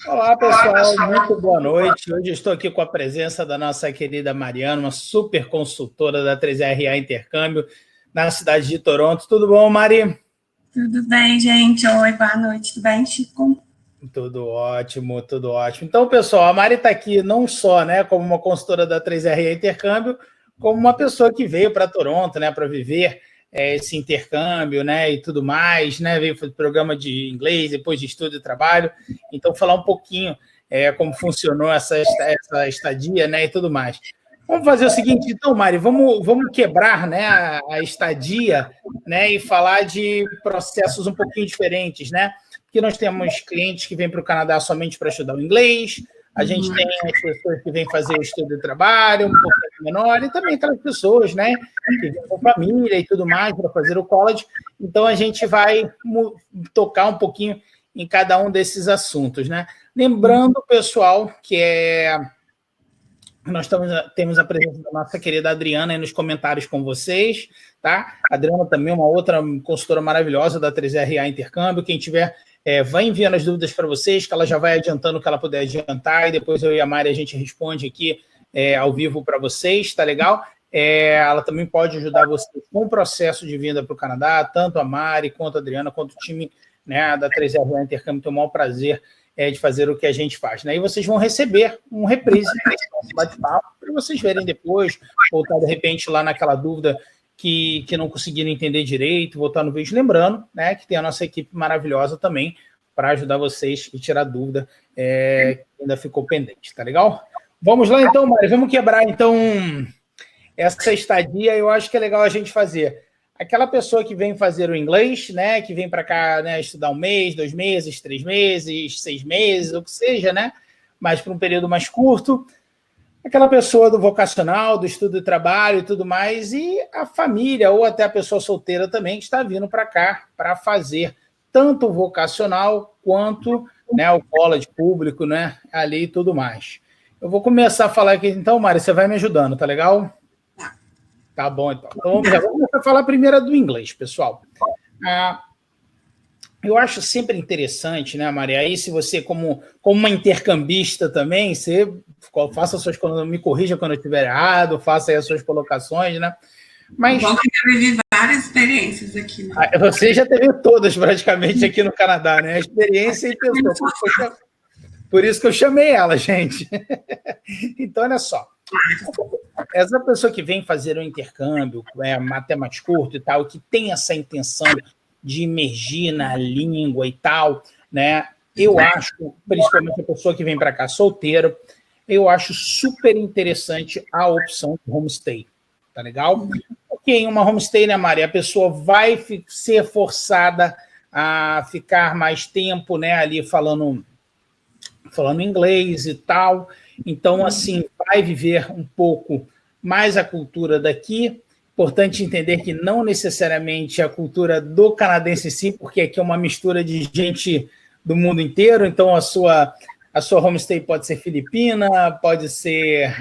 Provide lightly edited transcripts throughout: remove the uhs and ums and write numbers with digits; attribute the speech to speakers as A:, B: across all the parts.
A: Olá, pessoal, muito boa noite. Hoje estou aqui com a presença da nossa querida Mariana, uma super consultora da 3RA Intercâmbio, na cidade de Toronto. Tudo bom, Mari?
B: Tudo bem, gente? Oi, boa noite. Tudo bem, Chico?
A: Tudo ótimo, tudo ótimo. Então, pessoal, a Mari está aqui não só, né, como uma consultora da 3RA Intercâmbio, como uma pessoa que veio para Toronto, né, para viver esse intercâmbio, né, e tudo mais, né, veio fazer programa de inglês, depois de estudo e trabalho. Então, falar um pouquinho como funcionou essa estadia, né, e tudo mais. Vamos fazer o seguinte, então, Mari, vamos quebrar, né, a estadia, né, e falar de processos um pouquinho diferentes, né? Porque nós temos clientes que vêm para o Canadá somente para estudar o inglês, a gente tem as pessoas que vêm fazer o estudo e trabalho, um pouquinho menor, e também aquelas pessoas, né, que vêm com família e tudo mais para fazer o college. Então, a gente vai tocar um pouquinho em cada um desses assuntos, né? Lembrando, pessoal, que nós temos a presença da nossa querida Adriana aí nos comentários com vocês, tá? A Adriana também é uma outra consultora maravilhosa da 3RA Intercâmbio. Quem tiver, vai enviando as dúvidas para vocês, que ela já vai adiantando o que ela puder adiantar, e depois eu e a Mari a gente responde aqui ao vivo para vocês, tá legal? Ela também pode ajudar vocês com o processo de vinda para o Canadá, tanto a Mari, quanto a Adriana, quanto o time, né, da 3RA Intercâmbio. Tem o maior prazer de fazer o que a gente faz, né? E vocês vão receber um reprise desse nosso bate-papo para vocês verem depois, voltar de repente lá naquela dúvida que não conseguiram entender direito, voltar no vídeo. Lembrando, né, que tem a nossa equipe maravilhosa também para ajudar vocês e tirar dúvida que ainda ficou pendente, tá legal? Vamos lá então, Mari, vamos quebrar então essa estadia. Eu acho que é legal a gente fazer. Aquela pessoa que vem fazer o inglês, né, que vem para cá, né, estudar 1 mês, 2 meses, 3 meses, 6 meses, o que seja, né, mas para um período mais curto. Aquela pessoa do vocacional, do estudo e trabalho e tudo mais, e a família ou até a pessoa solteira também que está vindo para cá para fazer tanto o vocacional quanto, né, o college público, né, ali e tudo mais. Eu vou começar a falar aqui, então, Mari, você vai me ajudando, tá legal? Tá bom, então. Então vamos começar a falar primeiro do inglês, pessoal. Eu acho sempre interessante, né, Maria? Aí, se você, como uma intercambista também, você faça suas colocações, me corrija quando eu estiver errado, faça aí as suas colocações, né?
B: Mas bom que eu vivi várias experiências aqui, né?
A: Você já teve todas praticamente aqui no Canadá, né? A experiência e pessoa. Por isso que eu chamei ela, gente. Então, olha só. Essa pessoa que vem fazer um intercâmbio, até mais curto e tal, que tem essa intenção de imergir na língua e tal, né? Eu acho, principalmente a pessoa que vem para cá solteiro, eu acho super interessante a opção de homestay, tá legal? Porque em uma homestay, né, Mari, a pessoa vai ser forçada a ficar mais tempo, né, ali falando inglês e tal. Então, assim, vai viver um pouco mais a cultura daqui. Importante entender que não necessariamente a cultura do canadense em si, porque aqui é uma mistura de gente do mundo inteiro. Então, a sua homestay pode ser filipina, pode ser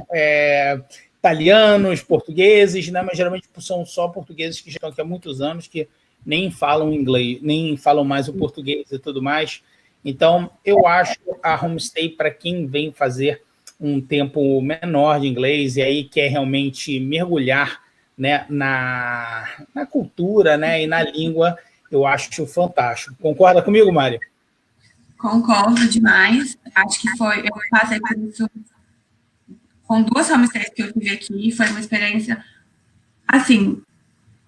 A: italianos, portugueses, né? Mas geralmente são só portugueses que já estão aqui há muitos anos, que nem falam inglês, nem falam mais o português e tudo mais. Então, eu acho a homestay para quem vem fazer um tempo menor de inglês e aí quer realmente mergulhar, né, na cultura, né, e na língua, eu acho fantástico. Concorda comigo, Mari?
B: Concordo demais. Acho que eu passei por isso com 2 homestays que eu tive aqui. Foi uma experiência, assim,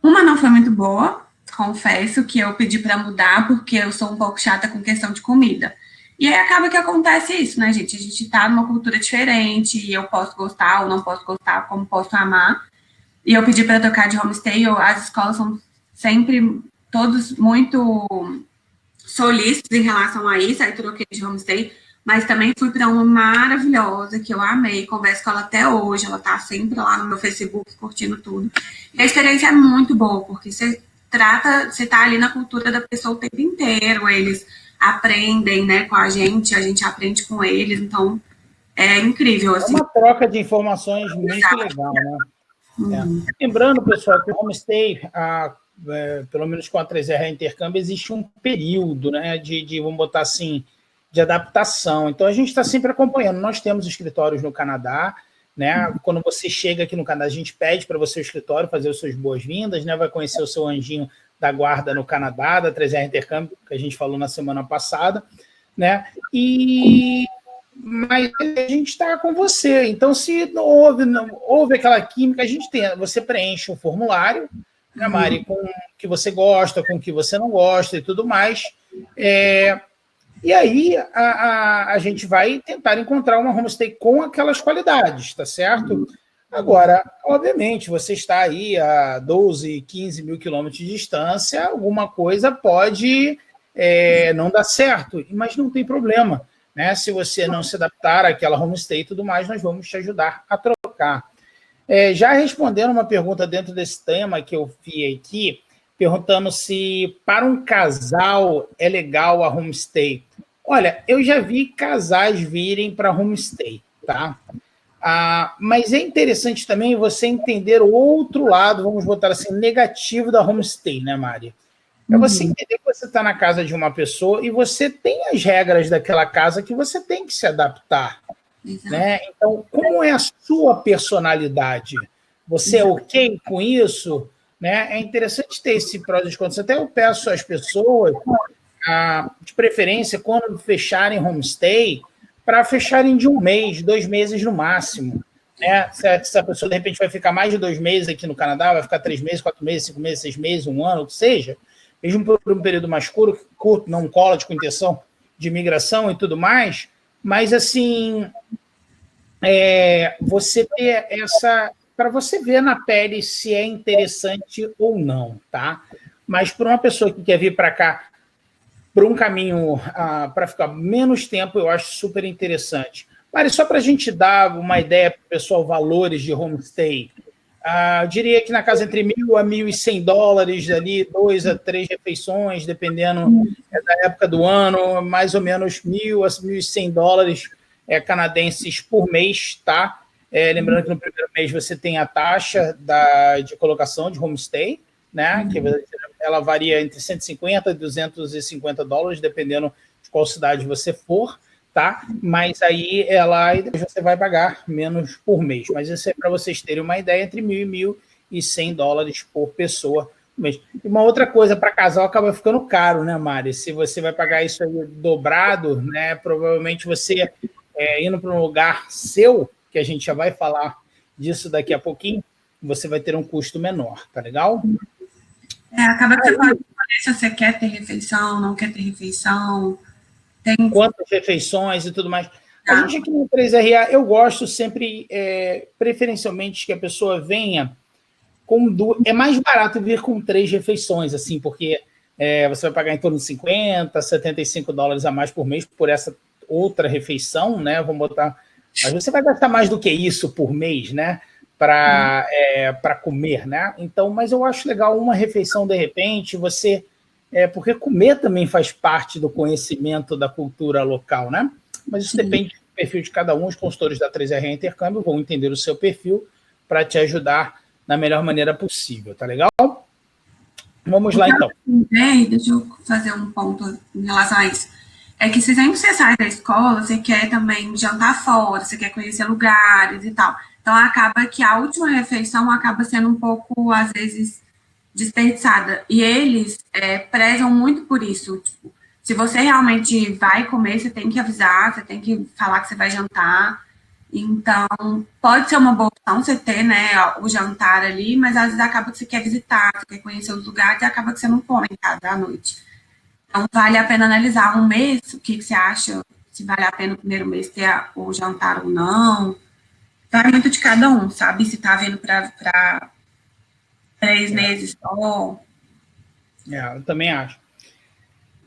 B: uma não foi muito boa, confesso que eu pedi para mudar porque eu sou um pouco chata com questão de comida. E aí acaba que acontece isso, né, gente? A gente tá numa cultura diferente e eu posso gostar ou não posso gostar, como posso amar. E eu pedi para trocar de homestay. As escolas são sempre todos muito solícitos em relação a isso. Aí troquei de homestay, mas também fui para uma maravilhosa que eu amei. Converso com ela até hoje. Ela tá sempre lá no meu Facebook curtindo tudo. E a experiência é muito boa, porque você tá ali na cultura da pessoa o tempo inteiro. Eles aprendem, né, com a gente aprende com eles. Então, é incrível. Assim.
A: É uma troca de informações muito legal, né? Lembrando, pessoal, que o homestay, pelo menos com a 3R Intercâmbio, existe um período, né, vamos botar assim, de adaptação. Então, a gente está sempre acompanhando. Nós temos escritórios no Canadá, né? Quando você chega aqui no Canadá, a gente pede para você o escritório fazer as suas boas-vindas, né? Vai conhecer o seu anjinho da guarda no Canadá, da 3R Intercâmbio, que a gente falou na semana passada, né? Mas a gente está com você. Então, se não houve aquela química, você preenche um formulário, né, Mari, com o que você gosta, com o que você não gosta e tudo mais. E aí a gente vai tentar encontrar uma homestay com aquelas qualidades, tá certo? Agora, obviamente, você está aí a 12, 15 mil quilômetros de distância, alguma coisa pode não dar certo, mas não tem problema, né? Se você não se adaptar àquela homestay e tudo mais, nós vamos te ajudar a trocar. Já respondendo uma pergunta dentro desse tema que eu vi aqui, perguntando se para um casal é legal a homestay. Olha, eu já vi casais virem para homestay, tá? Mas é interessante também você entender o outro lado, vamos botar assim, negativo da homestay, né, Mari? É você entender que você está na casa de uma pessoa e você tem as regras daquela casa que você tem que se adaptar. Né? Então, como é a sua personalidade? Você é ok com isso? Né? É interessante ter esse prós e contras. Até eu peço às pessoas, de preferência, quando fecharem homestay, para fecharem de 1 mês, 2 meses no máximo. Né? Se a pessoa, de repente, vai ficar mais de 2 meses aqui no Canadá, vai ficar 3 meses, 4 meses, 5 meses, 6 meses, 1 ano, o que seja, mesmo por um período mais curto, não college, com intenção de imigração e tudo mais, mas, assim, você ter essa... para você ver na pele se é interessante ou não, tá? Mas para uma pessoa que quer vir para cá por um caminho para ficar menos tempo, eu acho super interessante. Mas só para a gente dar uma ideia para o pessoal, valores de homestay, eu diria que na casa entre $1.000 a $1.100 ali, 2 a 3 refeições, dependendo da época do ano, mais ou menos $1.000 a $1.100 canadenses por mês, tá? Lembrando que no primeiro mês você tem a taxa de colocação de homestay, né? Que ela varia entre $150 e $250, dependendo de qual cidade você for, tá? Mas aí depois você vai pagar menos por mês. Mas isso é para vocês terem uma ideia, entre $1.000 e $1.100 por pessoa por mês. E uma outra coisa, para casal acaba ficando caro, né, Mari? Se você vai pagar isso aí dobrado, né? Provavelmente você indo para um lugar seu, que a gente já vai falar disso daqui a pouquinho, você vai ter um custo menor, tá legal?
B: Acaba que você pode escolher se você quer ter refeição, não quer ter refeição.
A: Quantas refeições e tudo mais. A gente aqui no 3RA, eu gosto sempre, preferencialmente, que a pessoa venha com duas... É mais barato vir com 3 refeições, assim, porque você vai pagar em torno de $50, $75 a mais por mês por essa outra refeição, né? Vamos botar... Mas você vai gastar mais do que isso por mês, né? Para comer, né? Então, mas eu acho legal uma refeição, de repente, você... porque comer também faz parte do conhecimento da cultura local, né? Mas isso depende do perfil de cada um. Os consultores da 3R Intercâmbio vão entender o seu perfil para te ajudar da melhor maneira possível, tá legal? Vamos lá, então.
B: Deixa eu fazer um ponto em relação a isso. É que sempre que você sai da escola, você quer também jantar fora, você quer conhecer lugares e tal. Então, acaba que a última refeição acaba sendo um pouco, às vezes, desperdiçada. E eles prezam muito por isso. Tipo, se você realmente vai comer, você tem que avisar, você tem que falar que você vai jantar. Então, pode ser uma boa opção você ter, né, o jantar ali, mas às vezes acaba que você quer visitar, você quer conhecer os lugares e acaba que você não come em casa à noite. Então, vale a pena analisar 1 mês, o que você acha, se vale a pena o primeiro mês ter o jantar ou não. Vai muito de cada um, sabe? Se tá vindo para 3 meses só.
A: Eu também acho.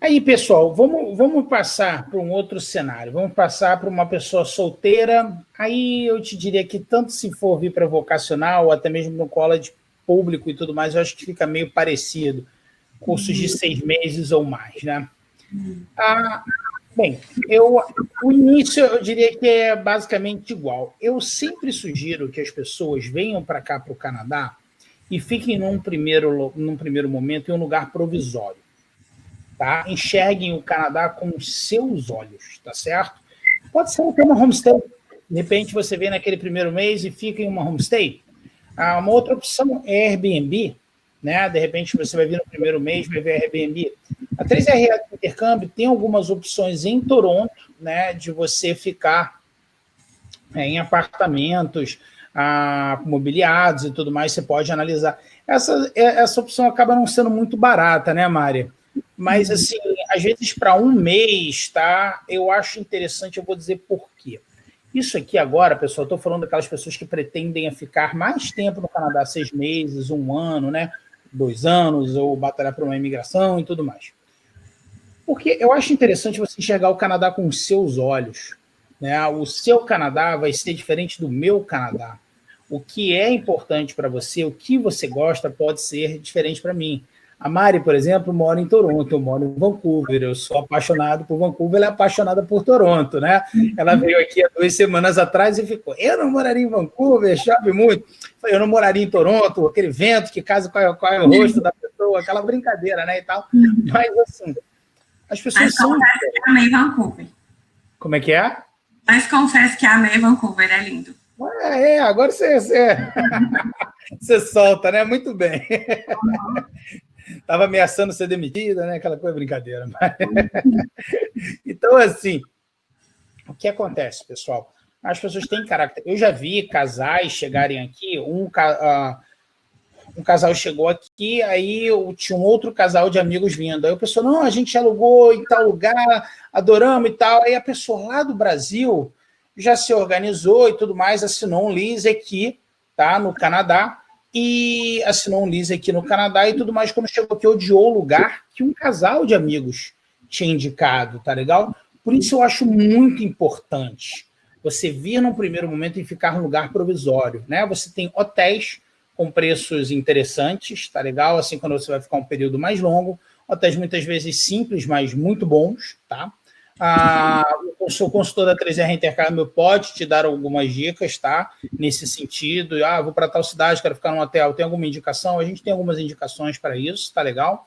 A: Aí, pessoal, vamos passar para um outro cenário. Vamos passar para uma pessoa solteira. Aí eu te diria que tanto se for vir para vocacional, ou até mesmo no college público e tudo mais, eu acho que fica meio parecido. Cursos de 6 meses ou mais, né? Bem, o início eu diria que é basicamente igual. Eu sempre sugiro que as pessoas venham para cá, para o Canadá, e fiquem num primeiro momento em um lugar provisório. tá? Enxerguem o Canadá com os seus olhos, tá certo? Pode ser até uma homestay. De repente você vem naquele primeiro mês e fica em uma homestay. Uma outra opção é Airbnb, né? De repente você vai vir no primeiro mês, vai ver Airbnb. A 3RA Intercâmbio tem algumas opções em Toronto, né? De você ficar em apartamentos mobiliados e tudo mais, você pode analisar. Essa opção acaba não sendo muito barata, né, Mari? Mas, assim, às vezes para um mês, tá? Eu acho interessante, eu vou dizer por quê. Isso aqui agora, pessoal, estou falando daquelas pessoas que pretendem ficar mais tempo no Canadá, 6 meses, 1 ano, né? 2 anos, ou batalhar por uma imigração e tudo mais. Porque eu acho interessante você enxergar o Canadá com os seus olhos, né? O seu Canadá vai ser diferente do meu Canadá. O que é importante para você, o que você gosta, pode ser diferente para mim. A Mari, por exemplo, mora em Toronto, eu moro em Vancouver, eu sou apaixonado por Vancouver, ela é apaixonada por Toronto, né? Ela veio aqui há 2 semanas atrás e ficou, eu não moraria em Vancouver, chove muito. Eu não moraria em Toronto, aquele vento que casa qual é o rosto da pessoa, aquela brincadeira, né, e tal. Mas, assim, as pessoas são...
B: Confesso que amei Vancouver.
A: Como é que é?
B: Mas confesso que amei Vancouver, é lindo.
A: Agora você solta, né? Muito bem. Estava ameaçando ser demitida, né? Aquela coisa brincadeira. Mas... Então, assim, o que acontece, pessoal? As pessoas têm caráter. Eu já vi casais chegarem aqui, um casal chegou aqui, aí tinha um outro casal de amigos vindo. Aí a pessoa, não, a gente alugou em tal lugar, adoramos e tal. Aí a pessoa lá do Brasil já se organizou e tudo mais, assinou um lease aqui, tá? No Canadá. E assinou um lease aqui no Canadá e tudo mais. Quando chegou aqui, odiou o lugar que um casal de amigos tinha indicado, tá legal? Por isso eu acho muito importante você vir num primeiro momento e ficar num lugar provisório, né? Você tem hotéis com preços interessantes, tá legal? Assim, quando você vai ficar um período mais longo, hotéis muitas vezes simples, mas muito bons, tá? Eu sou consultor da 3R Intercâmbio, pode te dar algumas dicas, tá? Nesse sentido, vou para tal cidade, quero ficar num hotel, tem alguma indicação? A gente tem algumas indicações para isso, tá legal?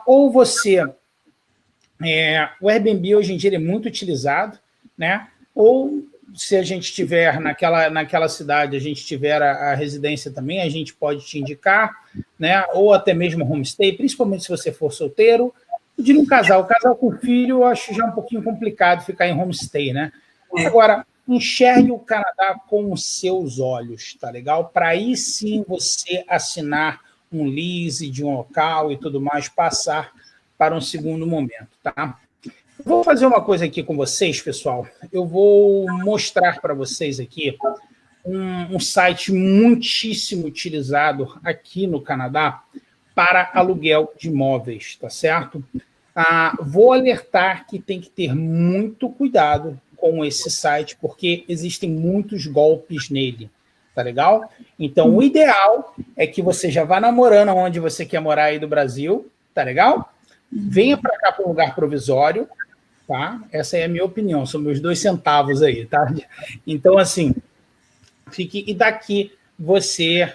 A: Ou você... o Airbnb hoje em dia ele é muito utilizado, né? Ou se a gente tiver naquela cidade, a gente tiver a residência também, a gente pode te indicar, né? Ou até mesmo homestay, principalmente se você for solteiro. Eu diria um casal com filho, eu acho já um pouquinho complicado ficar em homestay, né? Agora, enxergue o Canadá com os seus olhos, tá legal? Para aí sim você assinar um lease de um local e tudo mais, passar para um segundo momento, tá? Vou fazer uma coisa aqui com vocês, pessoal. Eu vou mostrar para vocês aqui um site muitíssimo utilizado aqui no Canadá para aluguel de imóveis, tá certo? Vou alertar que tem que ter muito cuidado com esse site, porque existem muitos golpes nele, tá legal? Então, o ideal é que você já vá namorando onde você quer morar aí do Brasil, tá legal? Venha para cá para um lugar provisório, tá? Essa é a minha opinião, são meus 2 centavos aí, tá? Então, assim, e daqui você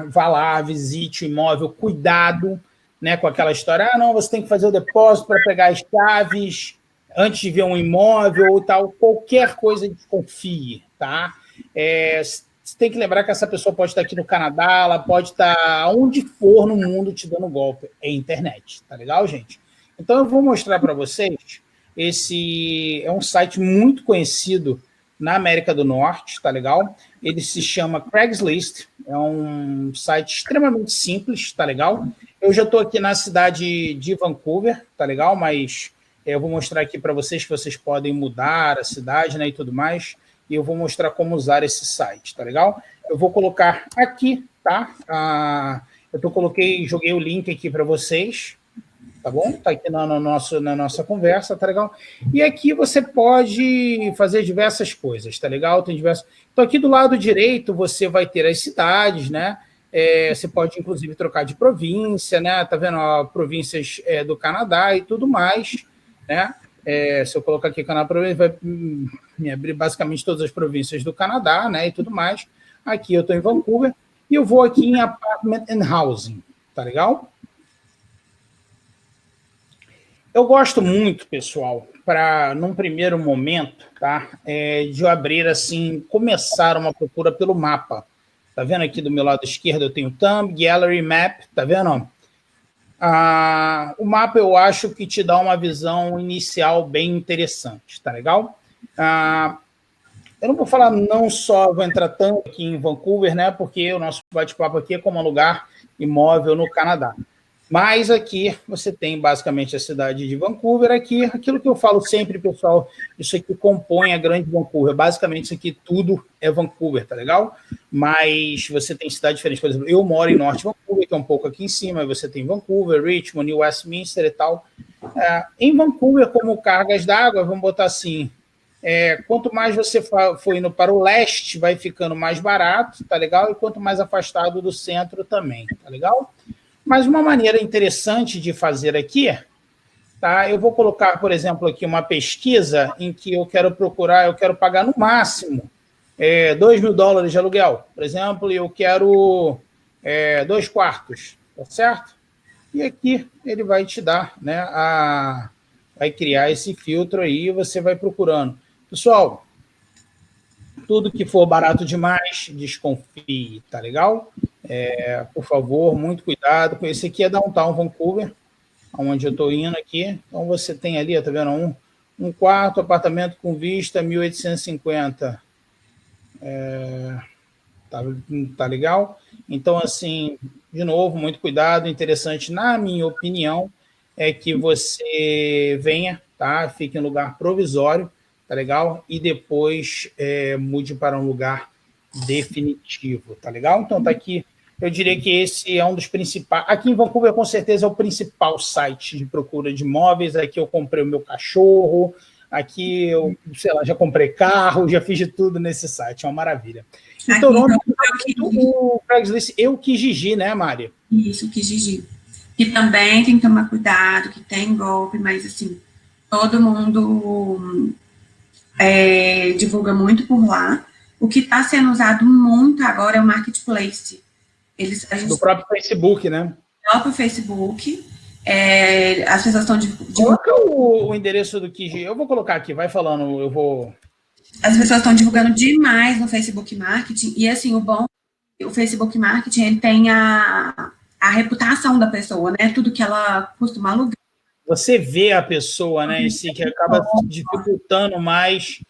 A: vá lá, visite o imóvel, cuidado, né, com aquela história, não, você tem que fazer o depósito para pegar as chaves antes de ver um imóvel ou tal, qualquer coisa desconfie, tá? Você tem que lembrar que essa pessoa pode estar aqui no Canadá, ela pode estar onde for no mundo te dando golpe, é internet, tá legal, gente? Então eu vou mostrar para vocês, esse é um site muito conhecido na América do Norte, tá legal? Ele se chama Craigslist, é um site extremamente simples, tá legal? Eu já estou aqui na cidade de Vancouver, tá legal? Mas eu vou mostrar aqui para vocês que vocês podem mudar a cidade, né, e tudo mais, e eu vou mostrar como usar esse site, tá legal? Eu vou colocar aqui, tá? Joguei o link aqui para vocês, tá bom? Tá aqui na nossa conversa, tá legal? E aqui você pode fazer diversas coisas, tá legal? Tem diversos... Então, aqui do lado direito, você vai ter as cidades, né? Você pode, inclusive, trocar de província, né? Tá vendo? Províncias do Canadá e tudo mais, né? Se eu colocar aqui Canadá, vai me abrir basicamente todas as províncias do Canadá, né? E tudo mais. Aqui eu estou em Vancouver e eu vou aqui em Apartment and Housing, tá legal? Eu gosto muito, pessoal, para, num primeiro momento, tá? De eu abrir assim, começar uma procura pelo mapa. Tá vendo aqui do meu lado esquerdo? Eu tenho Thumb, Gallery, Map, tá vendo? O mapa eu acho que te dá uma visão inicial bem interessante, tá legal? Eu não vou falar não só, vou entrar tanto aqui em Vancouver, né? Porque o nosso bate-papo aqui é como alugar imóvel no Canadá. Mas aqui você tem basicamente a cidade de Vancouver. Aqui, aquilo que eu falo sempre, pessoal, isso aqui compõe a grande Vancouver. Basicamente, isso aqui tudo é Vancouver, tá legal? Mas você tem cidades diferentes. Por exemplo, eu moro em Norte Vancouver, que é um pouco aqui em cima. Você tem Vancouver, Richmond, New Westminster e tal. Em Vancouver, como cargas d'água, vamos botar assim, quanto mais você for indo para o leste, vai ficando mais barato, tá legal? E quanto mais afastado do centro também, tá legal? Mas uma maneira interessante de fazer aqui, tá? Eu vou colocar, por exemplo, aqui uma pesquisa em que eu quero procurar, eu quero pagar no máximo $2.000 de aluguel, por exemplo, e eu quero 2 quartos, tá certo? E aqui ele vai te dar, né, vai criar esse filtro aí e você vai procurando. Pessoal, tudo que for barato demais, desconfie, tá legal? Por favor, muito cuidado. Esse aqui é Downtown Vancouver, onde eu estou indo aqui. Então, você tem ali, tá vendo? Um quarto, apartamento com vista, 1.850. Tá legal? Então, assim, de novo, muito cuidado. Interessante, na minha opinião, é que você venha, tá? Fique em lugar provisório, tá legal? E depois mude para um lugar definitivo, tá legal? Então, tá aqui. Eu diria que esse é um dos principais. Aqui em Vancouver, com certeza, é o principal site de procura de imóveis. Aqui eu comprei o meu cachorro. Aqui eu, sei lá, já comprei carro, já fiz de tudo nesse site. É uma maravilha. Em Toronto, o Craigslist, eu Kijiji, né, Mari?
B: Isso, Kijiji. Que também tem que tomar cuidado, que tem golpe, mas assim, todo mundo divulga muito por lá. O que está sendo usado muito agora é o Marketplace.
A: Do próprio Facebook, né?
B: Do próprio Facebook. As pessoas estão divulgando.
A: Coloca o endereço do Kijiji. Eu vou colocar aqui, vai falando, eu vou...
B: As pessoas estão divulgando demais no Facebook Marketing, e assim, o Facebook Marketing, ele tem a reputação da pessoa, né? Tudo que ela costuma alugar.
A: Você vê a pessoa, né, em si, que acaba dificultando mais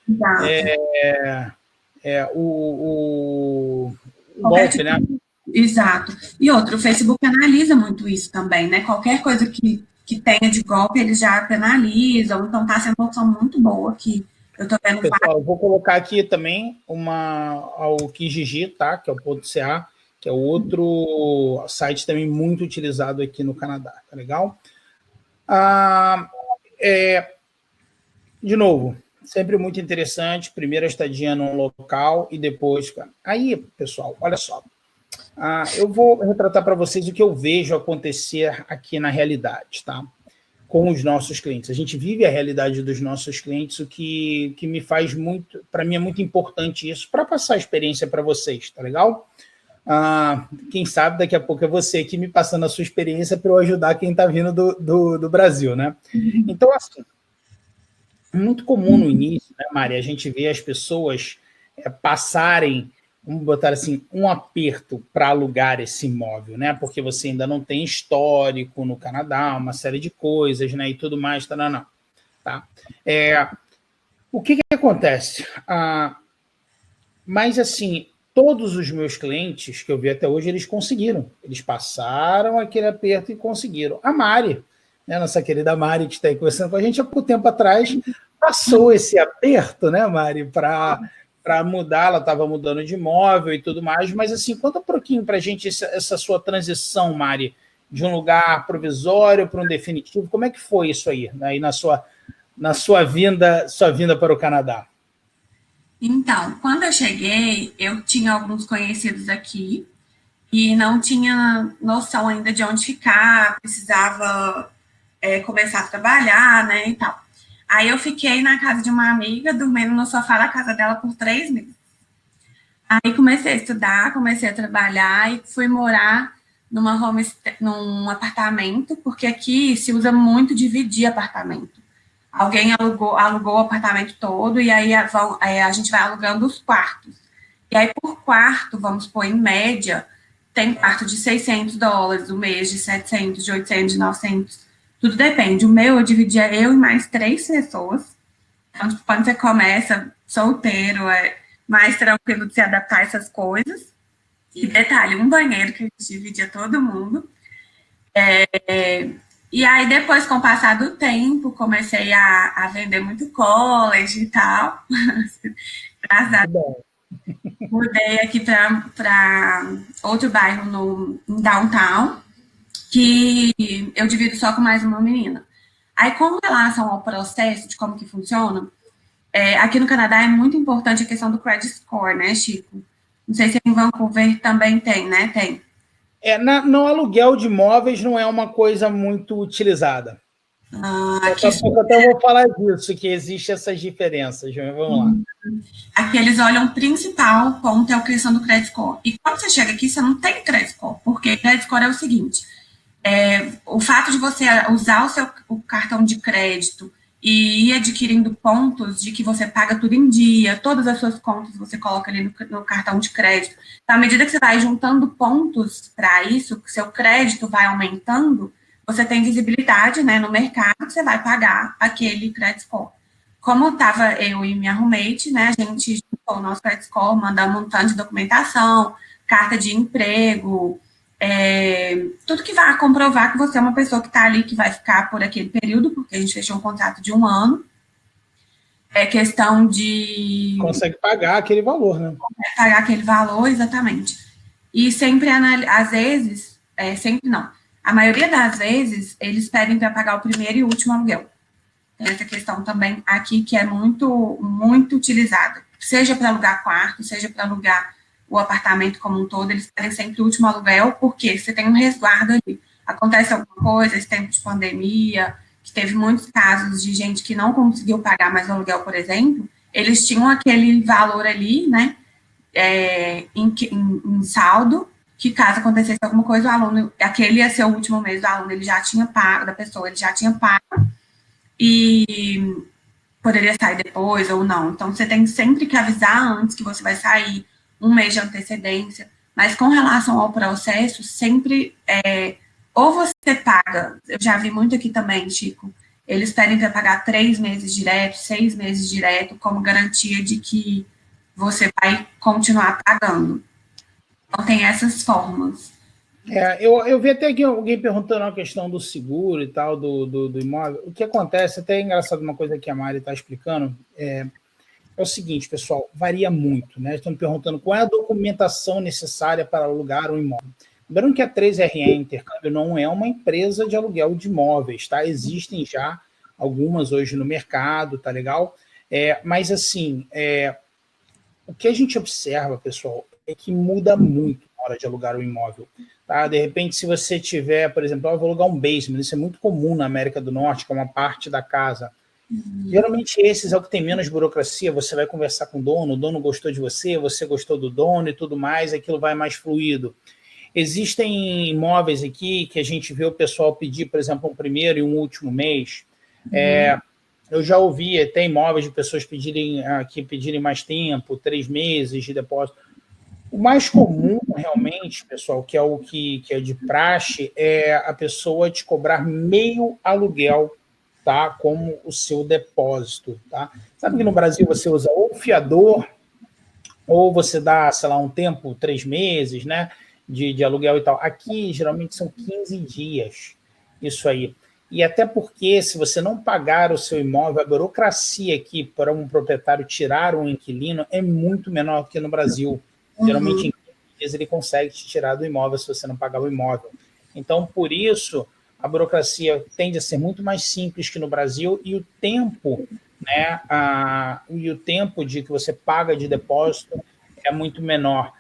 A: o golpe, né?
B: Exato. E outro, o Facebook penaliza muito isso também, né? Qualquer coisa que tenha de golpe, eles já penalizam, então tá sendo uma opção muito boa que eu tô vendo.
A: Pessoal, eu vou colocar aqui também o Kijiji, tá? Que é o .ca, que é outro site também muito utilizado aqui no Canadá, tá legal? De novo, sempre muito interessante, primeiro a estadia num local e depois... Aí, pessoal, olha só, eu vou retratar para vocês o que eu vejo acontecer aqui na realidade, tá? Com os nossos clientes. A gente vive a realidade dos nossos clientes, o que me faz muito... Para mim é muito importante isso, para passar a experiência para vocês, tá legal? Quem sabe daqui a pouco é você aqui me passando a sua experiência para eu ajudar quem está vindo do Brasil, né? Então, assim, é muito comum no início, né, Mari, a gente vê as pessoas passarem, vamos botar assim, um aperto para alugar esse imóvel, né? Porque você ainda não tem histórico no Canadá, uma série de coisas, né? E tudo mais, tá? O que acontece? Mas, assim, todos os meus clientes que eu vi até hoje, eles conseguiram. Eles passaram aquele aperto e conseguiram. A Mari, né, nossa querida Mari, que está aí conversando com a gente há pouco tempo atrás, passou esse aperto, né, Mari, para mudar, ela estava mudando de imóvel e tudo mais, mas assim, conta um pouquinho para a gente essa sua transição, Mari, de um lugar provisório para um definitivo, como é que foi isso aí, né, na sua vinda para o Canadá?
B: Então, quando eu cheguei, eu tinha alguns conhecidos aqui e não tinha noção ainda de onde ficar, precisava começar a trabalhar, né, e tal. Aí eu fiquei na casa de uma amiga, dormindo no sofá da casa dela por 3 meses. Aí comecei a estudar, comecei a trabalhar e fui morar num apartamento, porque aqui se usa muito dividir apartamento. Alguém alugou o apartamento todo e aí a gente vai alugando os quartos. E aí, por quarto, vamos supor, em média, tem quarto de $600 o mês, de 700, de 800, de 900. Tudo depende. O meu, eu dividia eu e mais 3 pessoas. Então, tipo, quando você começa solteiro, é mais tranquilo de se adaptar a essas coisas. E detalhe, um banheiro que a gente dividia todo mundo. E aí, depois, com o passar do tempo, comecei a vender muito college e tal. Graças a Deus, mudei aqui para outro bairro em downtown, que eu divido só com mais uma menina. Aí, com relação ao processo de como que funciona, aqui no Canadá é muito importante a questão do credit score, né, Chico? Não sei se em Vancouver também tem, né? Tem.
A: No aluguel de imóveis não é uma coisa muito utilizada. Daqui a pouco até eu vou falar disso, que existem essas diferenças. Vamos lá.
B: Aqui eles olham o principal ponto é a questão do credit score. E quando você chega aqui, você não tem credit score, porque credit score é o seguinte, o fato de você usar o cartão de crédito e ir adquirindo pontos de que você paga tudo em dia, todas as suas contas você coloca ali no cartão de crédito. Então, à medida que você vai juntando pontos para isso, que seu crédito vai aumentando, você tem visibilidade, né, no mercado, que você vai pagar aquele credit score. Como estava eu e minha roommate, né, a gente juntou o nosso credit score, mandamos um tanto de documentação, carta de emprego, tudo que vai comprovar que você é uma pessoa que está ali, que vai ficar por aquele período, porque a gente fechou um contrato de 1 ano. É questão de...
A: Consegue pagar aquele valor, né?
B: Pagar aquele valor, exatamente. E sempre, às vezes, sempre não. A maioria das vezes, eles pedem para pagar o primeiro e último aluguel. Tem essa questão também aqui, que é muito, muito utilizada. Seja para alugar quarto, seja para alugar o apartamento como um todo, eles pedem sempre o último aluguel, porque você tem um resguardo ali. Acontece alguma coisa, esse tempo de pandemia, que teve muitos casos de gente que não conseguiu pagar mais o aluguel, por exemplo, eles tinham aquele valor ali, né, em saldo, que caso acontecesse alguma coisa, o aluno, aquele ia ser o último mês do aluno, ele já tinha pago, da pessoa, ele já tinha pago, e poderia sair depois ou não. Então, você tem sempre que avisar antes que você vai sair, 1 mês de antecedência, mas com relação ao processo, sempre, ou você paga, eu já vi muito aqui também, Chico, eles pedem para pagar 3 meses direto, 6 meses direto, como garantia de que você vai continuar pagando. Então, tem essas formas.
A: Eu vi até aqui alguém perguntando a questão do seguro e tal, do imóvel. O que acontece, até é engraçado uma coisa que a Mari está explicando, é o seguinte, pessoal, varia muito, né? Estão me perguntando qual é a documentação necessária para alugar um imóvel. Lembrando que a 3RE Intercâmbio não é uma empresa de aluguel de imóveis, tá? Existem já algumas hoje no mercado, tá legal? Mas, assim, o que a gente observa, pessoal, é que muda muito na hora de alugar um imóvel. Tá? De repente, se você tiver, por exemplo, eu vou alugar um basement, isso é muito comum na América do Norte, que é uma parte da casa. Geralmente esses é o que tem menos burocracia, você vai conversar com o dono gostou de você, você gostou do dono e tudo mais, aquilo vai mais fluido. Existem imóveis aqui que a gente vê o pessoal pedir, por exemplo, um primeiro e um último mês. Eu já ouvi até imóveis de pessoas pedirem mais tempo, 3 meses de depósito. O mais comum, realmente, pessoal, que é o que é de praxe, é a pessoa te cobrar meio aluguel, tá, como o seu depósito. Tá? Sabe que no Brasil você usa ou fiador, ou você dá, sei lá, um tempo, 3 meses, né, de aluguel e tal. Aqui, geralmente, são 15 dias, isso aí. E até porque, se você não pagar o seu imóvel, a burocracia aqui para um proprietário tirar um inquilino é muito menor do que no Brasil. Geralmente, em 15 dias, ele consegue te tirar do imóvel se você não pagar o imóvel. Então, por isso, a burocracia tende a ser muito mais simples que no Brasil e o tempo, né, e o tempo de que você paga de depósito é muito menor.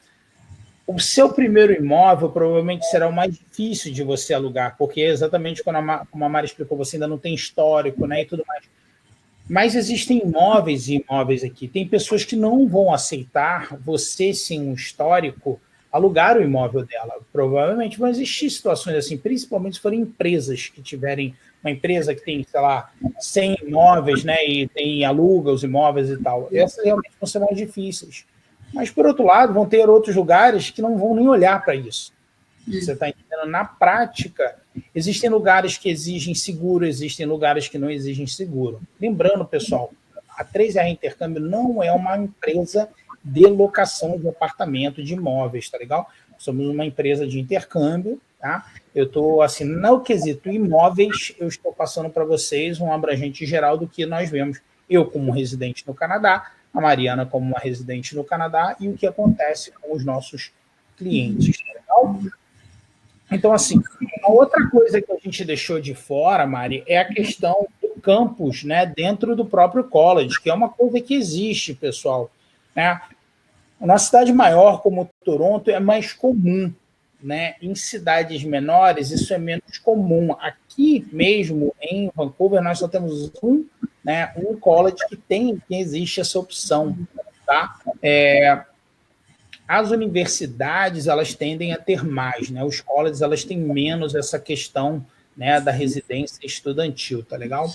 A: O seu primeiro imóvel provavelmente será o mais difícil de você alugar, porque exatamente como a Mari explicou, você ainda não tem histórico, né, e tudo mais. Mas existem imóveis e imóveis aqui. Tem pessoas que não vão aceitar você sem um histórico alugar o imóvel dela. Provavelmente vão existir situações assim, principalmente se forem empresas que tiverem uma empresa que tem, sei lá, 100 imóveis, né, e aluga os imóveis e tal. Essas realmente vão ser mais difíceis. Mas, por outro lado, vão ter outros lugares que não vão nem olhar para isso. Você está entendendo? Na prática, existem lugares que exigem seguro, existem lugares que não exigem seguro. Lembrando, pessoal, a 3R Intercâmbio não é uma empresa de locação de apartamento, de imóveis, tá legal? Somos uma empresa de intercâmbio, tá? Eu estou, assim, no quesito imóveis, eu estou passando para vocês um abrangente geral do que nós vemos. Eu como residente no Canadá, a Mariana como uma residente no Canadá e o que acontece com os nossos clientes, tá legal? Então, assim, uma outra coisa que a gente deixou de fora, Mari, é a questão do campus, né, dentro do próprio college, que é uma coisa que existe, pessoal, né? Na cidade maior, como Toronto, é mais comum, né? Em cidades menores, isso é menos comum. Aqui mesmo, em Vancouver, nós só temos um college que existe essa opção, tá? As universidades, elas tendem a ter mais, né? Os colleges, elas têm menos essa questão, né, da residência estudantil, tá legal?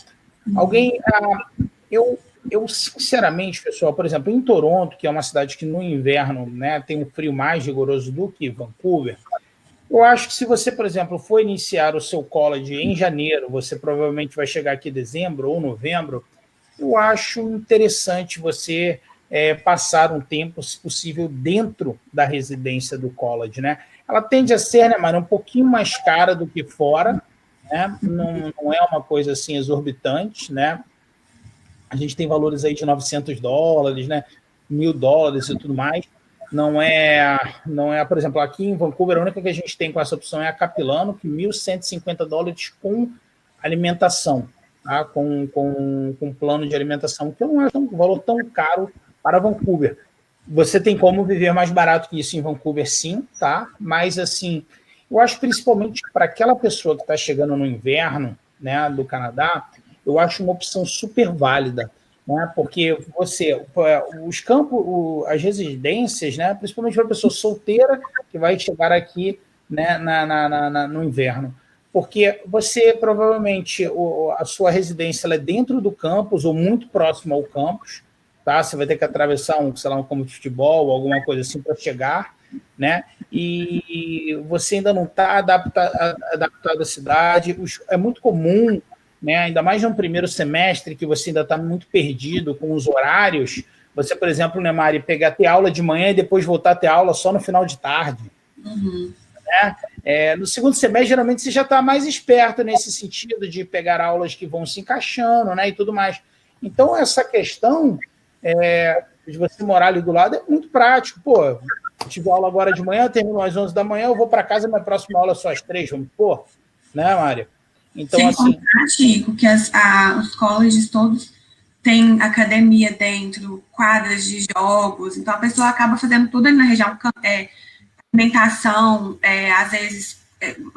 A: Eu, sinceramente, pessoal, por exemplo, em Toronto, que é uma cidade que no inverno, né, tem um frio mais rigoroso do que Vancouver, eu acho que se você, por exemplo, for iniciar o seu college em janeiro, você provavelmente vai chegar aqui em dezembro ou novembro, eu acho interessante você passar um tempo, se possível, dentro da residência do college, né? Ela tende a ser, né, Mara, um pouquinho mais cara do que fora, né? Não é uma coisa assim exorbitante, né? A gente tem valores aí de $900, né? $1.000 e tudo mais. Não é, por exemplo, aqui em Vancouver, a única que a gente tem com essa opção é a Capilano, que $1.150 com alimentação, tá? Com plano de alimentação, que eu não acho um valor tão caro para Vancouver. Você tem como viver mais barato que isso em Vancouver, sim, tá? Mas, assim, eu acho principalmente para aquela pessoa que está chegando no inverno, né, do Canadá, eu acho uma opção super válida, né? Porque os campos, as residências, né, principalmente para a pessoa solteira que vai chegar aqui, né, no inverno, porque você provavelmente a sua residência ela é dentro do campus ou muito próximo ao campus, tá? Você vai ter que atravessar um campo de futebol ou alguma coisa assim para chegar, né? E você ainda não está adaptado à cidade. É muito comum, né, ainda mais no primeiro semestre, que você ainda está muito perdido com os horários, você, por exemplo, né, Mari, ter aula de manhã e depois voltar a ter aula só no final de tarde.
B: Uhum.
A: Né? No segundo semestre, geralmente, você já está mais esperto nesse sentido de pegar aulas que vão se encaixando, né, e tudo mais. Então, essa questão de você morar ali do lado é muito prático. Pô, eu tive aula agora de manhã, termino às 11 da manhã, eu vou para casa, minha próxima aula é só às 3, vamos pôr, né, Mária? Então,
B: sem
A: assim...
B: contar, Chico, que os colleges todos têm academia dentro, quadras de jogos, então a pessoa acaba fazendo tudo ali na região, alimentação, às vezes,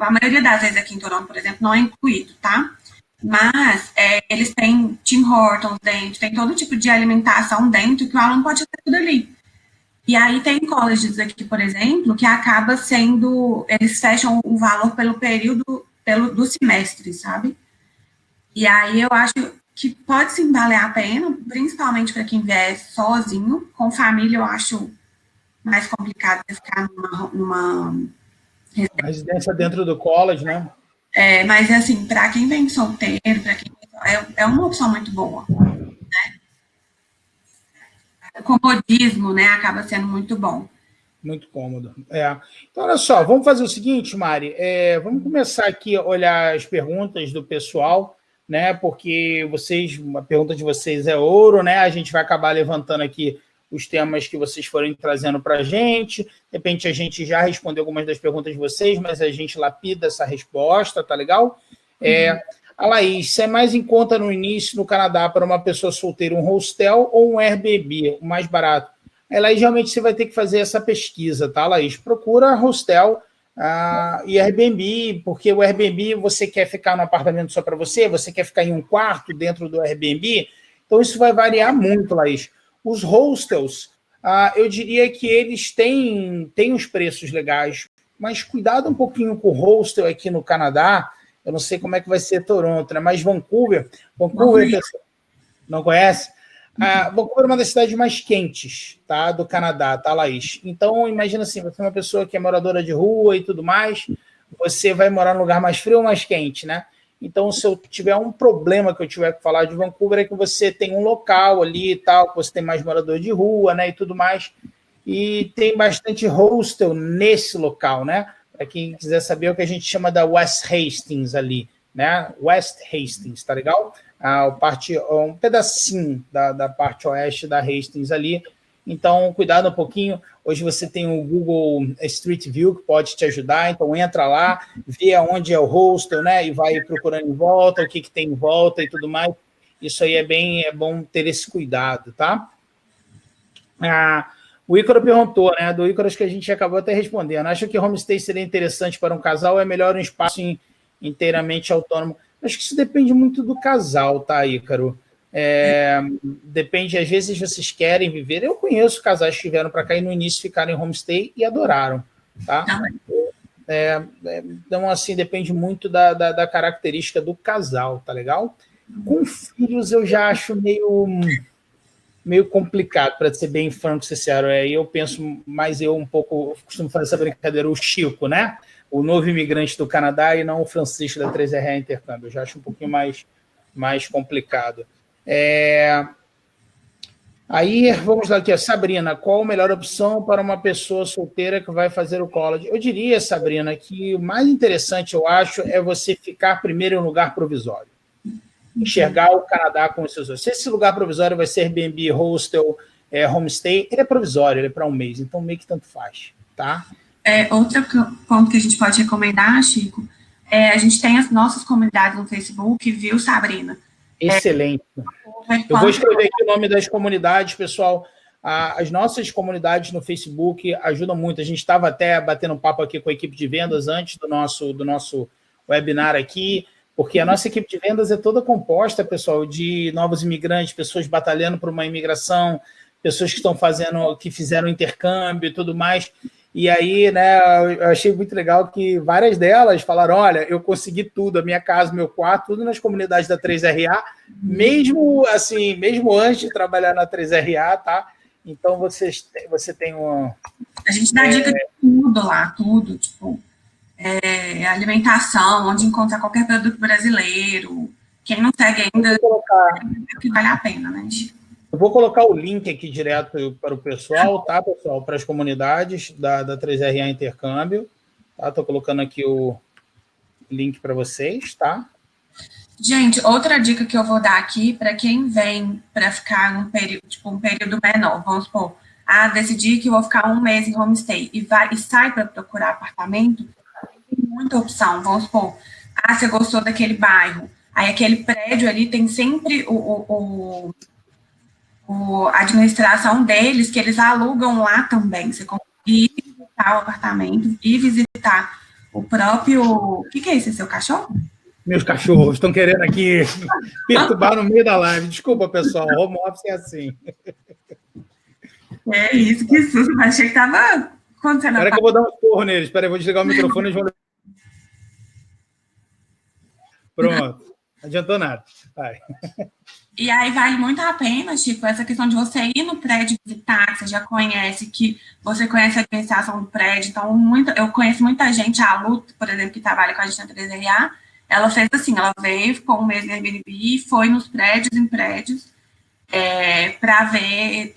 B: a maioria das vezes aqui em Toronto, por exemplo, não é incluído, tá? Mas eles têm Tim Hortons dentro, tem todo tipo de alimentação dentro que o aluno pode ter tudo ali. E aí tem colleges aqui, por exemplo, que acaba sendo, eles fecham o valor pelo período do semestre, sabe? E aí eu acho que pode sim valer a pena, principalmente para quem vier sozinho. Com família eu acho mais complicado de ficar numa
A: residência dentro do college, né?
B: Mas assim, para quem vem solteiro, para quem é uma opção muito boa. Né? O comodismo, né, acaba sendo muito bom.
A: Muito cômodo. Então, olha só, vamos fazer o seguinte, Mari. Vamos começar aqui a olhar as perguntas do pessoal, né? Porque a pergunta de vocês é ouro, né? A gente vai acabar levantando aqui os temas que vocês forem trazendo para a gente. De repente, a gente já respondeu algumas das perguntas de vocês, mas a gente lapida essa resposta, tá legal? A Laís, se é mais em conta no início no Canadá para uma pessoa solteira, um hostel ou um Airbnb, o mais barato? Aí realmente você vai ter que fazer essa pesquisa, tá, Laís? Procura hostel e Airbnb, porque o Airbnb você quer ficar no apartamento só para você quer ficar em um quarto dentro do Airbnb, então isso vai variar muito, Laís. Os hostels, eu diria que eles têm uns preços legais, mas cuidado um pouquinho com o hostel aqui no Canadá. Eu não sei como é que vai ser Toronto, né? Mas Vancouver, pessoal, não conhece? Vancouver é uma das cidades mais quentes, tá, do Canadá, tá, Laís? Então, imagina assim, você é uma pessoa que é moradora de rua e tudo mais, você vai morar num lugar mais frio ou mais quente, né? Então, se eu tiver um problema que eu tiver que falar de Vancouver, é que você tem um local ali e tal, que você tem mais morador de rua, né, e tudo mais, e tem bastante hostel nesse local, né? Para quem quiser saber, é o que a gente chama da West Hastings ali, né? West Hastings, tá legal? Um pedacinho da parte oeste da Hastings ali. Então, cuidado um pouquinho. Hoje você tem o Google Street View que pode te ajudar. Então, entra lá, vê onde é o hostel, né? E vai procurando em volta, o que tem em volta e tudo mais. Isso aí é bom ter esse cuidado, tá? O Ícaro perguntou, né? Do Ícaro, acho que a gente acabou até respondendo. Acha que homestay seria interessante para um casal ou é melhor um espaço inteiramente autônomo? Acho que isso depende muito do casal, tá, Ícaro? Depende, às vezes vocês querem viver. Eu conheço casais que vieram para cá e no início ficaram em homestay e adoraram, tá? Então, assim, depende muito da característica do casal, tá legal? Com filhos eu já acho meio complicado, para ser bem franco, sincero. Eu penso mais um pouco, eu costumo fazer essa brincadeira, o Chico, né? O novo imigrante do Canadá e não o Francisco da 3RA Intercâmbio. Eu já acho um pouquinho mais complicado. Aí, vamos lá aqui, Sabrina, qual a melhor opção para uma pessoa solteira que vai fazer o college? Eu diria, Sabrina, que o mais interessante, eu acho, é você ficar primeiro em um lugar provisório. Enxergar o Canadá com os seus olhos. Se esse lugar provisório vai ser Airbnb, hostel, homestay, ele é provisório, ele é para um mês, então meio que tanto faz, tá?
B: Outro ponto que a gente pode recomendar, Chico, a gente tem as nossas comunidades no Facebook, viu, Sabrina?
A: Excelente. Eu vou escrever aqui o nome das comunidades, pessoal. As nossas comunidades no Facebook ajudam muito. A gente estava até batendo um papo aqui com a equipe de vendas antes do nosso webinar aqui, porque a nossa equipe de vendas é toda composta, pessoal, de novos imigrantes, pessoas batalhando por uma imigração, pessoas que fizeram intercâmbio e tudo mais. E aí, né, eu achei muito legal que várias delas falaram, olha, eu consegui tudo, a minha casa, meu quarto, tudo nas comunidades da 3RA, mesmo antes de trabalhar na 3RA, tá? Então, você tem uma...
B: A gente dá dica de tudo lá, tudo, tipo, alimentação, onde encontrar qualquer produto brasileiro. Quem não segue ainda, que vale a pena, né, Chico?
A: Eu vou colocar o link aqui direto para o pessoal, tá, pessoal? Para as comunidades da 3RA Intercâmbio. Tá? Estou colocando aqui o link para vocês, tá?
B: Gente, outra dica que eu vou dar aqui para quem vem para ficar um período menor, vamos supor, decidi que eu vou ficar um mês em homestay e sai para procurar apartamento, tem muita opção, vamos supor, você gostou daquele bairro, aí aquele prédio ali tem sempre a administração deles, que eles alugam lá também. Você consegue visitar o apartamento e visitar o próprio... O que é esse, seu cachorro?
A: Meus cachorros estão querendo aqui perturbar no meio da live. Desculpa, pessoal, home office é assim.
B: É isso, que susto. Achei que estava acontecendo.
A: Espera que eu vou dar um esporro neles. Espera aí, vou desligar o microfone e eles vão... Pronto. Não adiantou nada. Vai.
B: E aí vale muito a pena, Chico, essa questão de você ir no prédio visitar, que você já conhece, que você conhece a administração do prédio. Então, eu conheço muita gente, a Lu, por exemplo, que trabalha com a gente na 3RA, ela fez assim, ela veio, ficou um mês no Airbnb e foi nos prédios, para ver,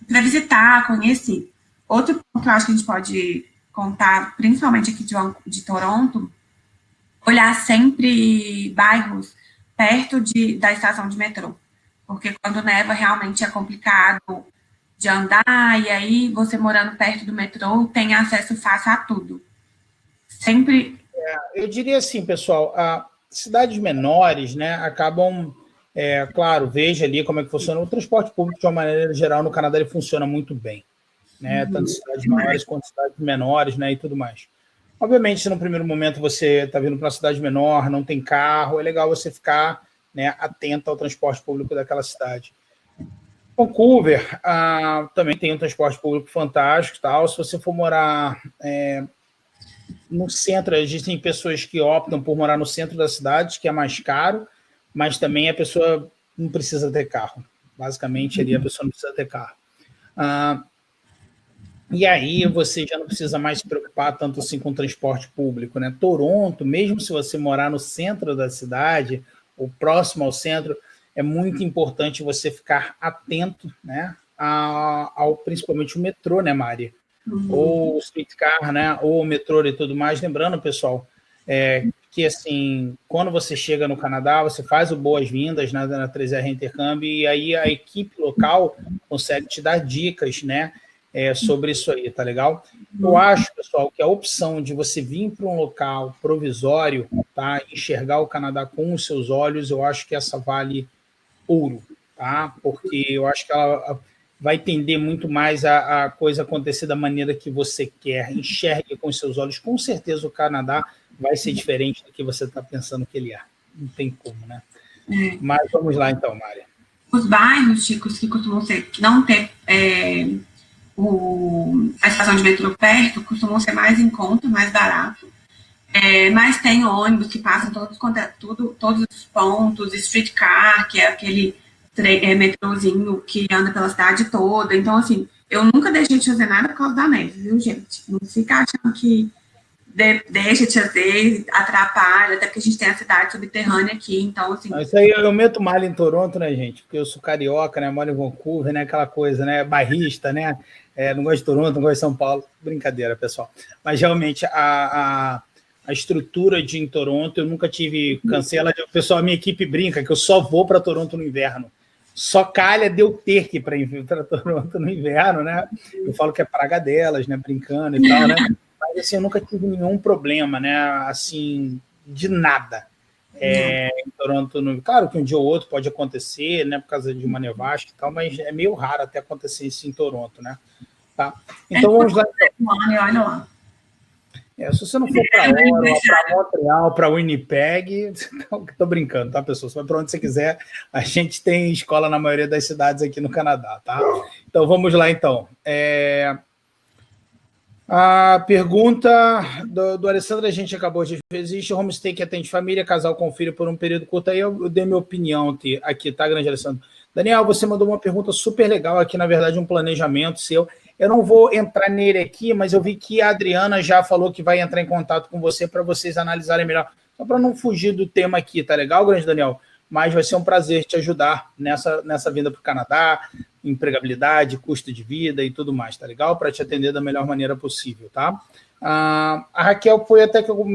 B: para visitar, conhecer. Outro ponto que eu acho que a gente pode contar, principalmente aqui de Toronto, olhar sempre bairros perto da estação de metrô, porque quando neva realmente é complicado de andar, e aí você morando perto do metrô tem acesso fácil a tudo. Sempre...
A: Eu diria assim, pessoal, cidades menores, né, acabam, claro, veja ali como é que funciona o transporte público de uma maneira geral no Canadá, ele funciona muito bem, né, tanto cidades maiores quanto cidades menores, né, e tudo mais. Obviamente, se no primeiro momento você está vindo para uma cidade menor, não tem carro, é legal você ficar, né, atento ao transporte público daquela cidade. Vancouver também tem um transporte público fantástico, tal. Se você for morar no centro, existem pessoas que optam por morar no centro da cidade, que é mais caro, mas também a pessoa não precisa ter carro. Basicamente, ali a pessoa não precisa ter carro. E aí você já não precisa mais se preocupar tanto assim com o transporte público, né? Toronto, mesmo se você morar no centro da cidade, ou próximo ao centro, é muito importante você ficar atento, né, principalmente o metrô, né, Mari? Ou o streetcar, né, ou o metrô e tudo mais. Lembrando, pessoal, que assim, quando você chega no Canadá, você faz o boas-vindas, né, na 3R Intercâmbio, e aí a equipe local consegue te dar dicas, né, sobre isso aí, tá legal? Eu acho, pessoal, que a opção de você vir para um local provisório, tá, enxergar o Canadá com os seus olhos, eu acho que essa vale ouro, tá? Porque eu acho que ela vai tender muito mais a coisa acontecer da maneira que você quer, enxergue com os seus olhos. Com certeza o Canadá vai ser diferente do que você está pensando que ele é. Não tem como, né? Mas vamos lá então, Mária.
B: Os bairros, Chicos, que costumam ser, que não ter a estação de metrô perto, costumam ser mais em conta, mais barato. Mas tem ônibus que passam todos os pontos, streetcar, que é aquele metrôzinho que anda pela cidade toda. Então, assim, eu nunca deixei de fazer nada por causa da neve, viu, gente? Não fica achando que deixa de fazer, atrapalha, até porque a gente tem a cidade subterrânea aqui, então, assim...
A: Isso aí eu meto malha em Toronto, né, gente? Porque eu sou carioca, né, moro em Vancouver, né, aquela coisa, né, bairrista, né? Não gosto de Toronto, não gosto de São Paulo. Brincadeira, pessoal. Mas, realmente, a estrutura de em Toronto, eu nunca tive cancela. Pessoal, a minha equipe brinca que eu só vou para Toronto no inverno. Só calha de eu ter que ir para Toronto no inverno, né? Eu falo que é praga delas, né? Brincando e tal, né? Mas, assim, eu nunca tive nenhum problema, né? Assim, de nada. Em Toronto, claro que um dia ou outro pode acontecer, né? Por causa de uma nevasca e tal, mas é meio raro até acontecer isso em Toronto, né? Tá? Então, vamos lá.
B: Olha lá.
A: Se você não for para Ottawa, para Montreal, para Winnipeg, estou brincando, tá, pessoal? Você vai para onde você quiser. A gente tem escola na maioria das cidades aqui no Canadá, tá? Então, vamos lá, então. A pergunta do Alessandro, a gente acabou de ver. Existe homestay que atende família, casal com filho por um período curto. Aí eu dei minha opinião aqui, tá, grande Alessandro? Daniel, você mandou uma pergunta super legal aqui, na verdade, um planejamento seu. Eu não vou entrar nele aqui, mas eu vi que a Adriana já falou que vai entrar em contato com você para vocês analisarem melhor. Só para não fugir do tema aqui, tá legal, grande Daniel? Mas vai ser um prazer te ajudar nessa vinda para o Canadá, empregabilidade, custo de vida e tudo mais, tá legal? Para te atender da melhor maneira possível, tá? A Raquel foi até que eu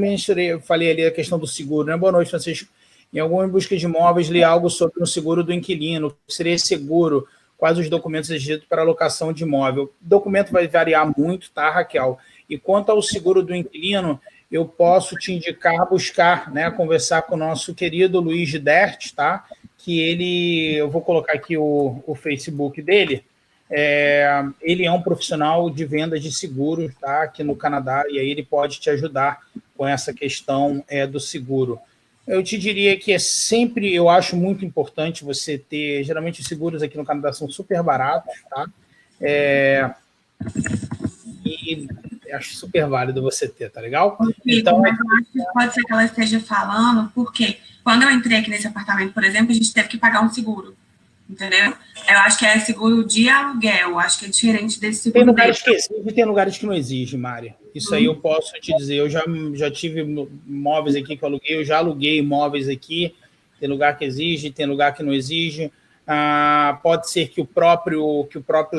A: falei ali a questão do seguro, né? Boa noite, Francisco. Em alguma busca de imóveis, li algo sobre o seguro do inquilino, o que seria seguro, quais os documentos exigidos para alocação de imóvel. O documento vai variar muito, tá, Raquel? E quanto ao seguro do inquilino, eu posso te indicar, buscar, né, conversar com o nosso querido Luiz Dert, tá? Que eu vou colocar aqui o Facebook dele, ele é um profissional de venda de seguros, tá, aqui no Canadá, e aí ele pode te ajudar com essa questão do seguro. Eu te diria que sempre, eu acho muito importante você ter, geralmente os seguros aqui no Canadá são super baratos, tá? E acho super válido você ter, tá legal?
B: Então, mas eu acho que pode ser que ela esteja falando, porque quando eu entrei aqui nesse apartamento, por exemplo, a gente teve que pagar um seguro, entendeu? Eu acho que é seguro de aluguel, acho que é diferente desse seguro.
A: Tem lugares que exigem e tem lugares que não exigem, Mari. Isso aí eu posso te dizer. Eu já tive imóveis aqui que eu aluguei, eu já aluguei imóveis aqui. Tem lugar que exige, tem lugar que não exige. Pode ser que o próprio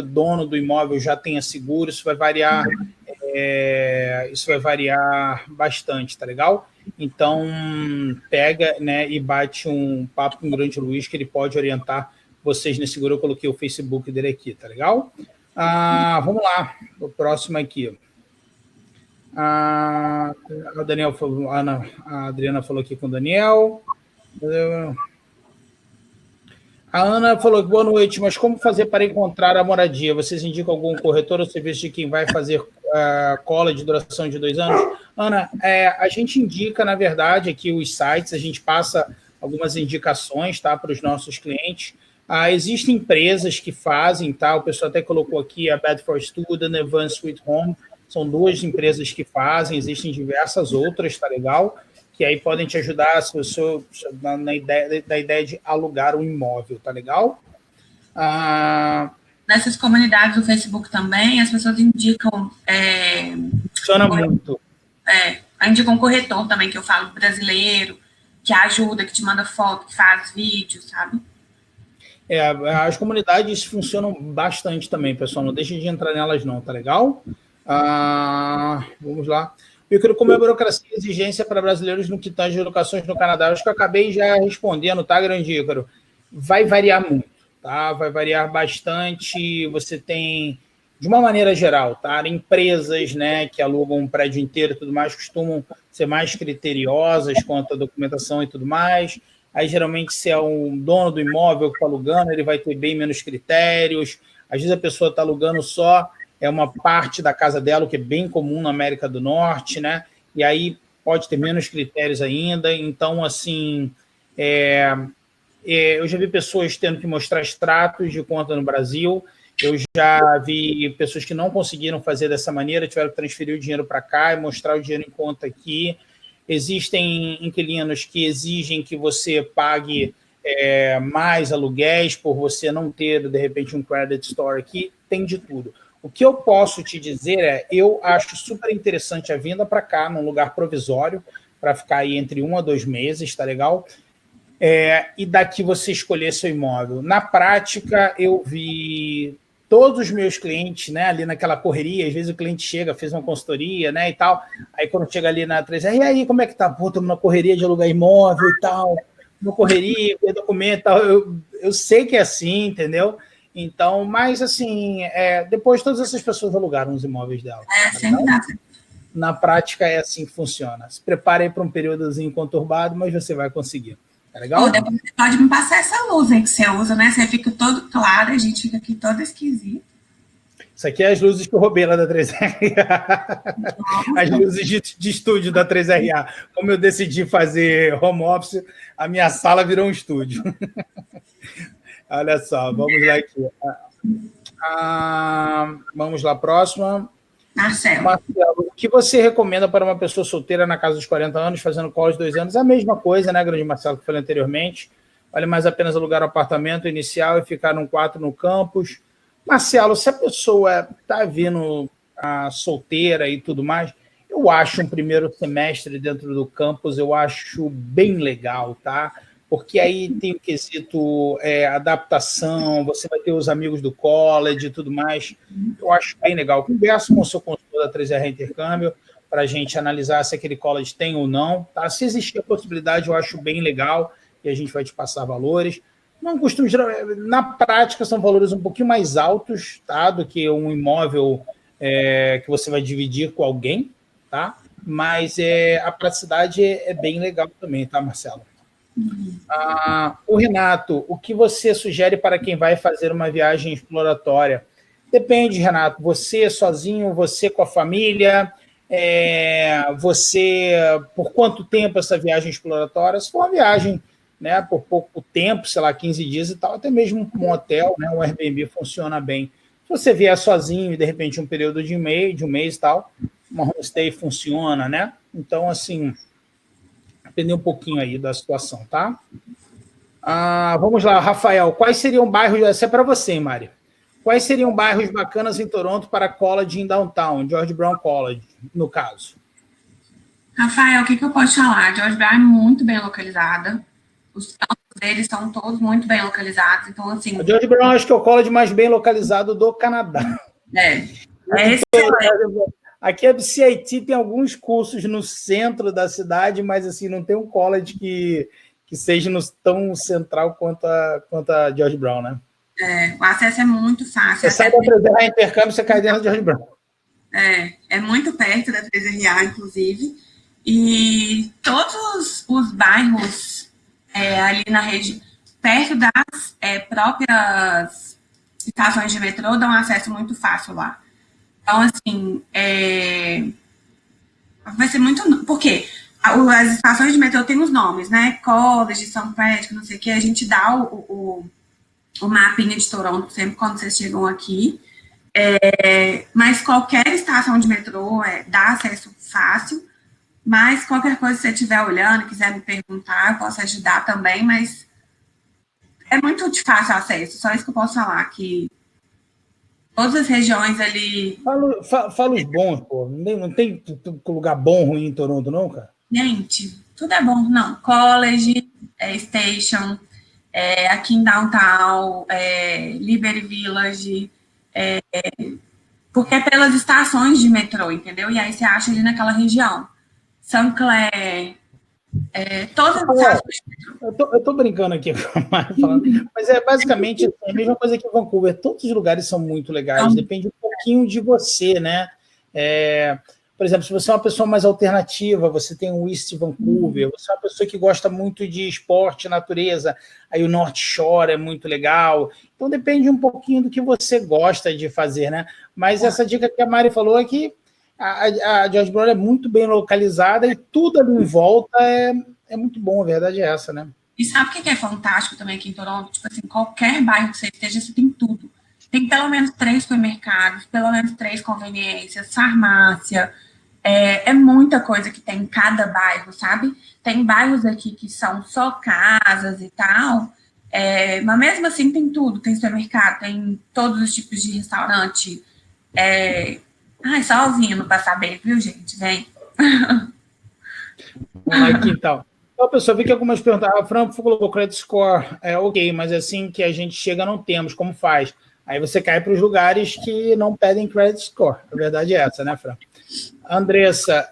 A: dono do imóvel já tenha seguro. Isso vai variar. Isso vai variar bastante, tá legal? Então, pega, né, e bate um papo com o grande Luiz, que ele pode orientar vocês nesse seguro. Eu coloquei o Facebook dele aqui, tá legal? Vamos lá, o próximo aqui. A Adriana falou aqui com o Daniel. A Ana falou que boa noite, mas como fazer para encontrar a moradia? Vocês indicam algum corretor ou serviço de quem vai fazer cola de duração de 2 anos? Ana, a gente indica, na verdade, aqui os sites, a gente passa algumas indicações, tá, para os nossos clientes. Existem empresas que fazem, tá? O pessoal até colocou aqui a Bed for Student, Evan Sweet Home, são 2 empresas que fazem, existem diversas outras, tá legal? Que aí podem te ajudar se você, na ideia de alugar um imóvel, tá legal?
B: Nessas comunidades do Facebook também, as pessoas indicam...
A: Funciona muito.
B: Indicam um corretor também, que eu falo brasileiro, que ajuda, que te manda foto, que faz vídeo, sabe?
A: As comunidades funcionam bastante também, pessoal. Não deixe de entrar nelas não, tá legal? Vamos lá. Ícaro, como é a burocracia e exigência para brasileiros no que tange locações no Canadá? Acho que eu acabei já respondendo, tá, grande Ícaro? Vai variar muito, tá? Vai variar bastante. Você tem, de uma maneira geral, tá? Empresas, né, que alugam um prédio inteiro e tudo mais, costumam ser mais criteriosas quanto à documentação e tudo mais. Aí, geralmente, se é um dono do imóvel que está alugando, ele vai ter bem menos critérios. Às vezes, a pessoa está alugando só uma parte da casa dela, o que é bem comum na América do Norte, né? E aí pode ter menos critérios ainda. Então, assim, eu já vi pessoas tendo que mostrar extratos de conta no Brasil. Eu já vi pessoas que não conseguiram fazer dessa maneira, tiveram que transferir o dinheiro para cá e mostrar o dinheiro em conta aqui. Existem inquilinos que exigem que você pague mais aluguéis por você não ter, de repente, um credit score aqui. Tem de tudo. O que eu posso te dizer eu acho super interessante a vinda para cá, num lugar provisório, para ficar aí entre 1 a 2 meses, tá legal? E daqui você escolher seu imóvel. Na prática, eu vi todos os meus clientes, né, ali naquela correria, às vezes o cliente chega, fez uma consultoria, né, e tal, aí quando chega ali na 3R, e aí, como é que tá? Pô, estamos na correria de alugar imóvel e tal, uma correria, ter documento e tal, eu sei que é assim, entendeu? Então, mas assim, depois todas essas pessoas alugaram os imóveis dela.
B: Sempre dá.
A: Na prática é assim que funciona. Se prepare para um períodozinho conturbado, mas você vai conseguir. Tá legal?
B: Pô, depois você pode me passar essa luz aí que você usa, né? Você fica todo claro, a gente fica aqui todo esquisito.
A: Isso aqui é as luzes que eu roubei lá da 3RA. As luzes de estúdio da 3RA. Como eu decidi fazer home office, a minha sala virou um estúdio. Olha só, vamos lá aqui. Vamos lá, próxima.
B: Marcelo,
A: o que você recomenda para uma pessoa solteira na casa dos 40 anos, fazendo college 2 anos? É a mesma coisa, né, grande Marcelo, que eu falei anteriormente. Vale mais apenas alugar um apartamento inicial e ficar num quarto no campus. Marcelo, se a pessoa está vindo solteira e tudo mais, eu acho um primeiro semestre dentro do campus, eu acho bem legal, tá? Porque aí tem o quesito adaptação, você vai ter os amigos do college e tudo mais. Eu acho bem legal. Converso com o seu consultor da 3R Intercâmbio para a gente analisar se aquele college tem ou não. Tá? Se existir a possibilidade, eu acho bem legal e a gente vai te passar valores. Não costumo, na prática, são valores um pouquinho mais altos, tá? Do que um imóvel que você vai dividir com alguém, tá? Mas a praticidade é bem legal também, tá, Marcelo? O Renato, o que você sugere para quem vai fazer uma viagem exploratória? Depende, Renato. Você sozinho, você com a família, você por quanto tempo essa viagem exploratória? Se for uma viagem, né, por pouco tempo, sei lá, 15 dias e tal, até mesmo um hotel, né, um Airbnb funciona bem. Se você vier sozinho e de repente um período de um mês e tal, uma homestay funciona, né? Então, assim, depender um pouquinho aí da situação, tá? Vamos lá, Rafael. Quais seriam bairros... Essa é para você, Mari. Quais seriam bairros bacanas em Toronto para college em downtown? George Brown College, no caso.
B: Rafael, o que eu posso falar? George Brown é muito bem localizada. Os campos deles são todos muito bem localizados. Então, assim...
A: A George Brown acho que é o college mais bem localizado do Canadá. Aqui a BCIT tem alguns cursos no centro da cidade, mas assim, não tem um college que seja tão central quanto a George Brown, né?
B: O acesso é muito fácil.
A: Você sai da 3RA Intercâmbio, você cai dentro da George Brown.
B: É muito perto da 3RA, inclusive. E todos os bairros ali na região, perto das próprias estações de metrô, dão acesso muito fácil lá. Então, assim, vai ser muito... Porque as estações de metrô têm os nomes, né? College, São Patrick, não sei o que. A gente dá o mapinha de Toronto sempre quando vocês chegam aqui. Mas qualquer estação de metrô dá acesso fácil. Mas qualquer coisa que você estiver olhando, quiser me perguntar, eu posso ajudar também, mas é muito de fácil acesso. Só isso que eu posso falar, que todas as regiões ali...
A: Fala os bons, pô. Não tem lugar bom, ruim em Toronto, não, cara?
B: Gente, tudo é bom. Não, College, Station, aqui em Downtown, Liberty Village, porque é pelas estações de metrô, entendeu? E aí você acha ali naquela região. St. Clair, todas as estações de metrô.
A: Eu tô brincando aqui com a Mari falando, mas é basicamente a mesma coisa que Vancouver. Todos os lugares são muito legais, depende um pouquinho de você, né? Por exemplo, se você é uma pessoa mais alternativa, você tem o East Vancouver, você é uma pessoa que gosta muito de esporte, natureza, aí o North Shore é muito legal. Então depende um pouquinho do que você gosta de fazer, né? Mas essa dica que a Mari falou é que a George Brown é muito bem localizada e tudo ali em volta é muito bom, a verdade é essa, né?
B: E sabe o que é fantástico também aqui em Toronto? Tipo assim, qualquer bairro que você esteja, você tem tudo. Tem pelo menos 3 supermercados, pelo menos 3 conveniências, farmácia. É muita coisa que tem em cada bairro, sabe? Tem bairros aqui que são só casas e tal, mas mesmo assim tem tudo. Tem supermercado, tem todos os tipos de restaurante. Só ouvindo para saber, viu, gente? Vem.
A: Aqui, então. Então, pessoal, vi que algumas perguntaram. A Fran colocou credit score. Ok, mas assim que a gente chega, não temos. Como faz? Aí você cai para os lugares que não pedem credit score. A verdade é essa, né, Fran? Andressa,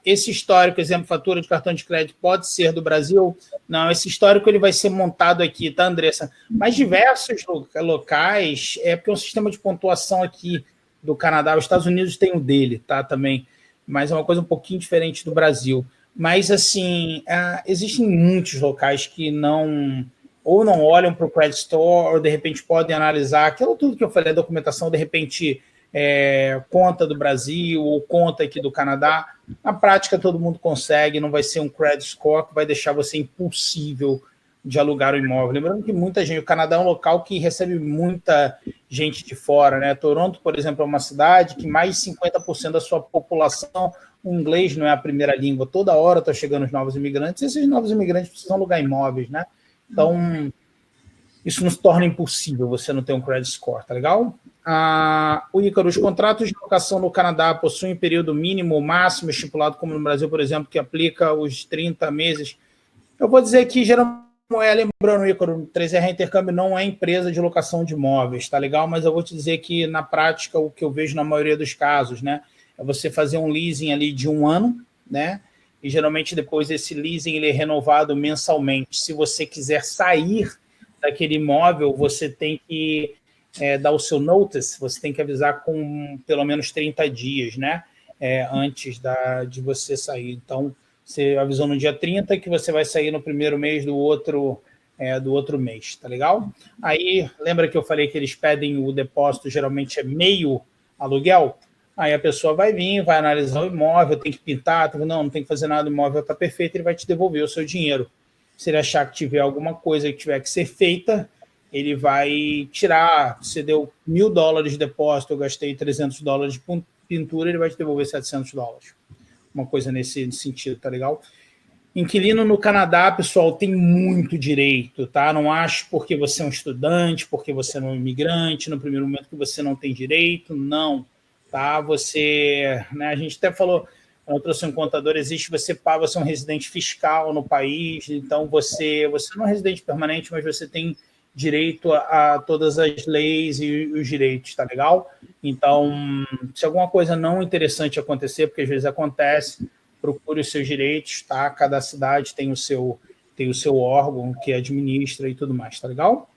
A: esse histórico, exemplo, fatura de cartão de crédito, pode ser do Brasil? Não, esse histórico ele vai ser montado aqui, tá, Andressa? Mas diversos locais, porque é um sistema de pontuação aqui do Canadá, os Estados Unidos tem o dele, tá, também, mas é uma coisa um pouquinho diferente do Brasil. Mas, assim, existem muitos locais que não olham para o credit store, ou de repente podem analisar aquilo tudo que eu falei, a documentação, de repente... conta do Brasil ou conta aqui do Canadá. Na prática, todo mundo consegue, não vai ser um credit score que vai deixar você impossível de alugar o imóvel. Lembrando que muita gente, o Canadá é um local que recebe muita gente de fora, né? Toronto, por exemplo, é uma cidade que mais de 50% da sua população, o inglês não é a primeira língua. Toda hora estão chegando os novos imigrantes, e esses novos imigrantes precisam alugar imóveis, né? Então, isso nos torna impossível você não ter um credit score, tá legal? O Ícaro, os contratos de locação no Canadá possuem período mínimo ou máximo estipulado, como no Brasil, por exemplo, que aplica os 30 meses. Eu vou dizer que, geralmente, lembrando, Ícaro, 3R Intercâmbio não é empresa de locação de imóveis, tá legal? Mas eu vou te dizer que, na prática, o que eu vejo na maioria dos casos, né, é você fazer um leasing ali de 1 ano, né? E, geralmente, depois esse leasing ele é renovado mensalmente. Se você quiser sair daquele imóvel, você tem que dar o seu notice, você tem que avisar com pelo menos 30 dias, né? Antes de você sair. Então, você avisou no dia 30 que você vai sair no primeiro mês do outro mês, tá legal? Aí, lembra que eu falei que eles pedem o depósito, geralmente é meio aluguel? Aí a pessoa vai vir, vai analisar o imóvel, tem que pintar, não tem que fazer nada, o imóvel está perfeito, ele vai te devolver o seu dinheiro. Se ele achar que tiver alguma coisa que tiver que ser feita, ele vai tirar. Você deu $1.000 de depósito, eu gastei $300 de pintura, ele vai te devolver $700. Uma coisa nesse sentido, tá legal? Inquilino no Canadá, pessoal, tem muito direito, tá? Não acho porque você é um estudante, porque você não é um imigrante, no primeiro momento que você não tem direito, não, tá? Você, né, a gente até falou, eu trouxe um contador, existe, você é um residente fiscal no país, então você não é um residente permanente, mas você tem direito a todas as leis e os direitos, tá legal? Então, se alguma coisa não interessante acontecer, porque às vezes acontece, procure os seus direitos, tá? Cada cidade tem o seu órgão que administra e tudo mais, tá legal?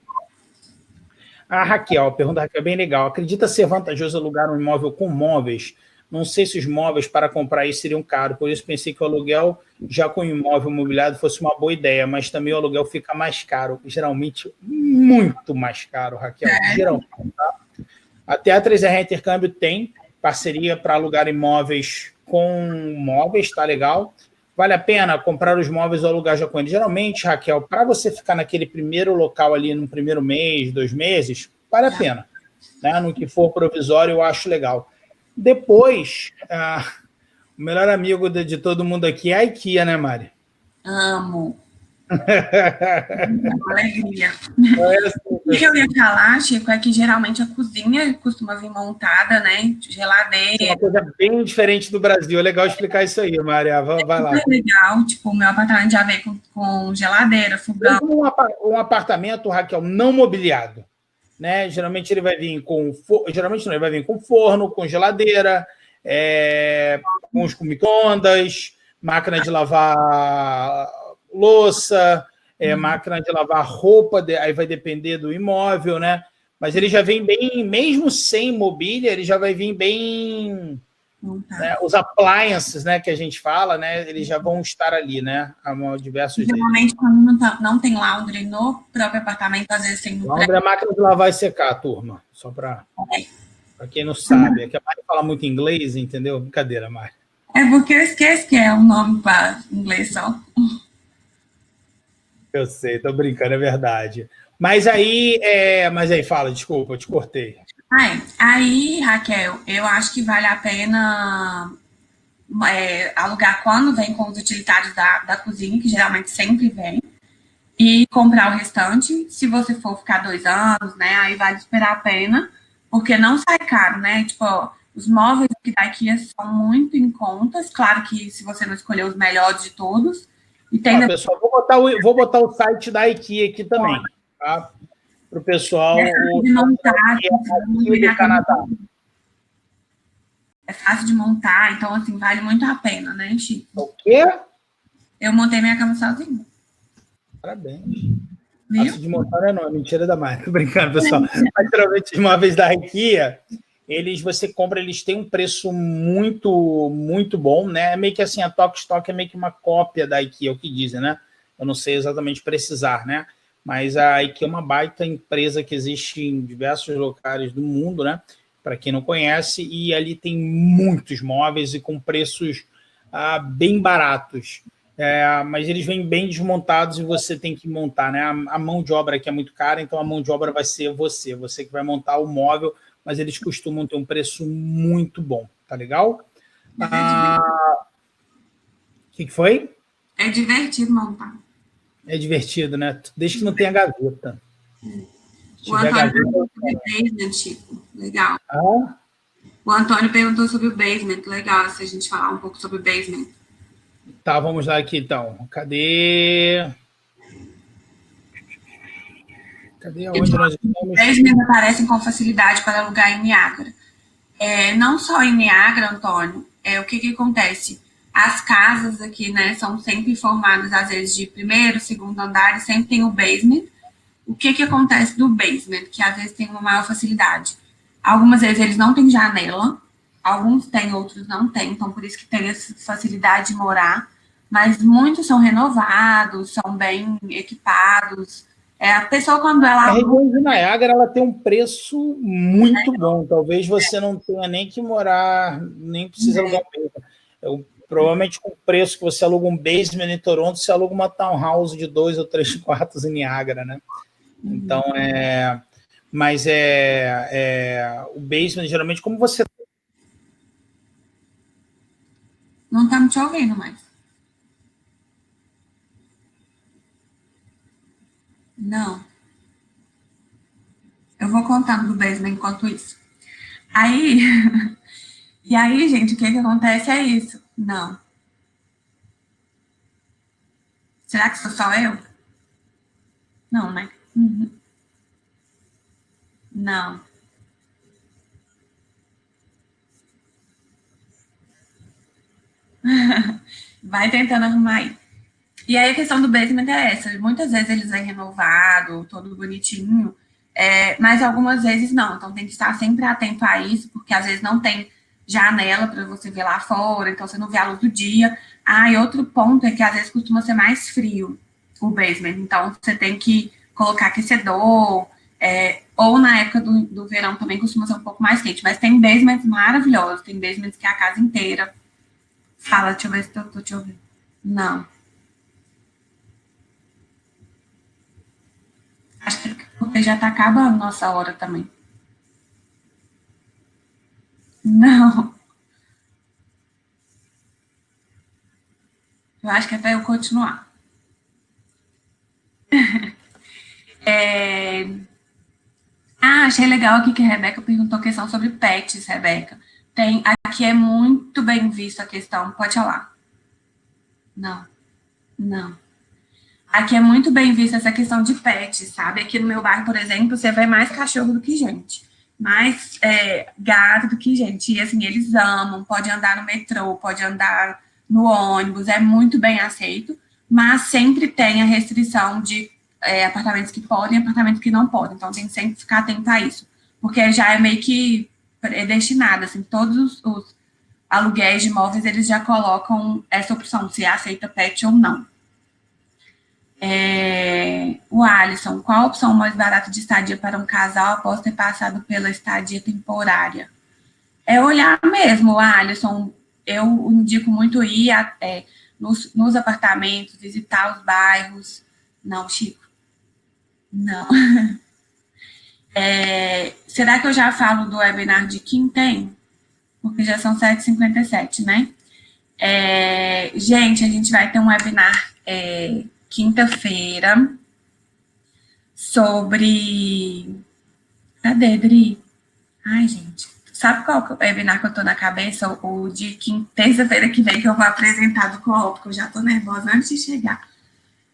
A: A Raquel, a pergunta da Raquel é bem legal. Acredita ser vantajoso alugar um imóvel com móveis? Não sei se os móveis para comprar isso seriam caros, por isso pensei que o aluguel, já com o imóvel imobiliário, fosse uma boa ideia, mas também o aluguel fica mais caro, geralmente muito mais caro, Raquel, geralmente. Tá? Até a 3R Intercâmbio tem parceria para alugar imóveis com móveis, tá legal? vale a pena comprar os móveis ou alugar já com ele? Geralmente, Raquel, para você ficar naquele primeiro local ali, no primeiro mês, 2 meses, vale a pena. Né? No que for provisório, eu acho legal. Depois, o melhor amigo de todo mundo aqui é a IKEA, né, Mari?
B: Amo. Alegria. O que eu ia falar, Chico, é que geralmente a cozinha costuma vir montada, né? Geladeira.
A: É uma coisa bem diferente do Brasil. É legal explicar isso aí, Maria. Vai lá.
B: É legal, tipo, o meu apartamento já vem com geladeira, fogão.
A: Um apartamento, Raquel, não mobiliado. Né? Geralmente ele vai vir com. Geralmente não, ele vai vir com forno, com geladeira, com os micro-ondas, máquina de lavar louça, máquina de lavar roupa, aí vai depender do imóvel, né? Mas ele já vem bem, mesmo sem mobília, ele já vai vir bem. Né? Os appliances, né, que a gente fala, né, eles já vão estar ali, né? Diversos
B: Geralmente, quando não tem laundry no próprio apartamento, às vezes tem no
A: laundry é a máquina de lavar e secar, turma. Só para quem não sabe. É que a Mari fala muito inglês, entendeu? Brincadeira, Mari.
B: É porque eu esqueço que é um nome para inglês só.
A: Eu sei, tô brincando, é verdade. Mas aí, fala, desculpa, eu te cortei.
B: Aí, Raquel, eu acho que vale a pena alugar quando vem com os utilitários da cozinha, que geralmente sempre vem, e comprar o restante. Se você for ficar 2 anos, né, aí vale esperar a pena, porque não sai caro, né? Tipo, os móveis aqui da IKEA são muito em contas, claro que se você não escolher os melhores de todos. E tem
A: pessoal, vou botar o site da IKEA aqui também, tá? Para o pessoal.
B: É fácil de montar,
A: do Canadá.
B: É fácil de montar, então, assim, vale muito a pena, né, Chico?
A: O quê?
B: Eu montei minha cama sozinha.
A: Parabéns. Fácil de montar não é mentira da marca. Tô brincando, pessoal. Mas, geralmente, os móveis da IKEA, você compra, eles têm um preço muito, muito bom, né? É meio que assim, a Tok Stock é meio que uma cópia da IKEA, é o que dizem, né? Eu não sei exatamente precisar, né? Mas a IKEA é uma baita empresa que existe em diversos locais do mundo, né? Para quem não conhece, e ali tem muitos móveis e com preços bem baratos. Mas eles vêm bem desmontados e você tem que montar, né? A mão de obra aqui é muito cara, então a mão de obra vai ser você que vai montar o móvel, mas eles costumam ter um preço muito bom, tá legal? O que foi?
B: É divertido montar.
A: É divertido, né? Desde que não tenha gaveta.
B: O Antônio perguntou sobre basement, Chico. Legal. O Antônio perguntou sobre o basement. Legal se a gente falar um pouco sobre o basement.
A: Tá, vamos lá aqui, então. Cadê onde nós estamos?
B: Basement aparecem com facilidade para alugar em Niágara. Não só em Niágara, Antônio. O que acontece? As casas aqui, né, são sempre formadas, às vezes, de primeiro, segundo andar, e sempre tem o basement. O que acontece do basement? Que às vezes tem uma maior facilidade. Algumas vezes eles não têm janela, alguns têm, outros não têm, então por isso que tem essa facilidade de morar, mas muitos são renovados, são bem equipados. A pessoa, quando ela...
A: A região de Niágara, ela tem um preço muito bom, talvez você não tenha nem que morar, nem precisa alugar um basement. Provavelmente com o preço que você aluga um basement em Toronto, você aluga uma townhouse de 2 ou 3 quartos em Niágara, né? Então, mas o basement, geralmente, como você...
B: Não estamos te ouvindo mais. Não. Eu vou contando do basement enquanto isso. E aí, gente, o que acontece é isso. Não. Será que sou só eu? Não, né? Uhum. Não. Vai tentando arrumar aí. E aí a questão do basement é essa. Muitas vezes eles vêm renovado, todo bonitinho, mas algumas vezes não. Então tem que estar sempre atento a isso, porque às vezes não tem janela para você ver lá fora, então você não vê a luz do dia. E outro ponto é que às vezes costuma ser mais frio o basement. Então você tem que colocar aquecedor, ou na época do verão também costuma ser um pouco mais quente. Mas tem basements maravilhosos, tem basements que é a casa inteira. Fala, deixa eu ver se eu tô te ouvindo. Não. Acho que porque já está acabando nossa hora também. Não. Eu acho que é para eu continuar. Achei legal aqui que a Rebeca perguntou questão sobre pets, Rebeca. Aqui é muito bem visto a questão. Pode falar. Não, não. Aqui é muito bem vista essa questão de pets, sabe? Aqui no meu bairro, por exemplo, você vê mais cachorro do que gente. Mais gato do que gente. E assim, eles amam, pode andar no metrô, pode andar no ônibus, é muito bem aceito, mas sempre tem a restrição de apartamentos que podem e apartamentos que não podem. Então tem que sempre ficar atento a isso. Porque já é meio que predestinado, assim, todos os aluguéis de imóveis, eles já colocam essa opção, se aceita pet ou não. O Alisson, qual a opção mais barata de estadia para um casal após ter passado pela estadia temporária? É olhar mesmo, Alisson. Eu indico muito ir nos apartamentos, visitar os bairros. Não, Chico. Não. Será que eu já falo do webinar de quem? Porque já são 7h57, né? Gente, a gente vai ter um webinar quinta-feira sobre... Cadê, Dri? Ai, gente. Sabe qual webinar que eu tô na cabeça? O de terça-feira que vem que eu vou apresentar do co-op, porque eu já tô nervosa antes de chegar.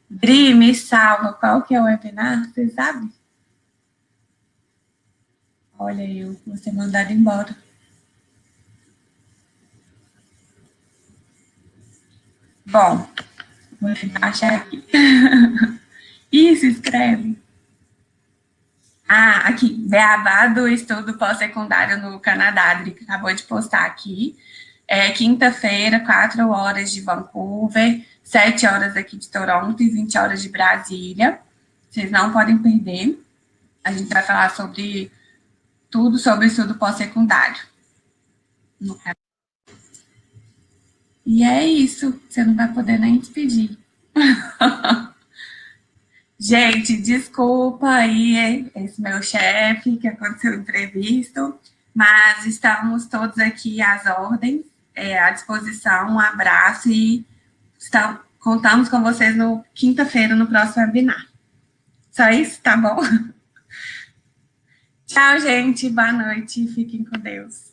B: Dri, me salva. Qual que é o webinar? Você sabe? Olha, eu vou ser mandada embora. Bom, vou tentar achar aqui. Isso, escreve. Aqui, Beabá do estudo pós-secundário no Canadá, Adri, que acabou de postar aqui. Quinta-feira, 4 horas de Vancouver, 7 horas aqui de Toronto e 20 horas de Brasília. Vocês não podem perder. A gente vai falar sobre tudo sobre estudo pós-secundário. E é isso. Você não vai poder nem despedir. Gente, desculpa aí esse meu chefe que aconteceu imprevisto, mas estamos todos aqui às ordens, à disposição. Um abraço e contamos com vocês no quinta-feira, no próximo webinar. Só isso? Tá bom? Tchau, gente. Boa noite. Fiquem com Deus.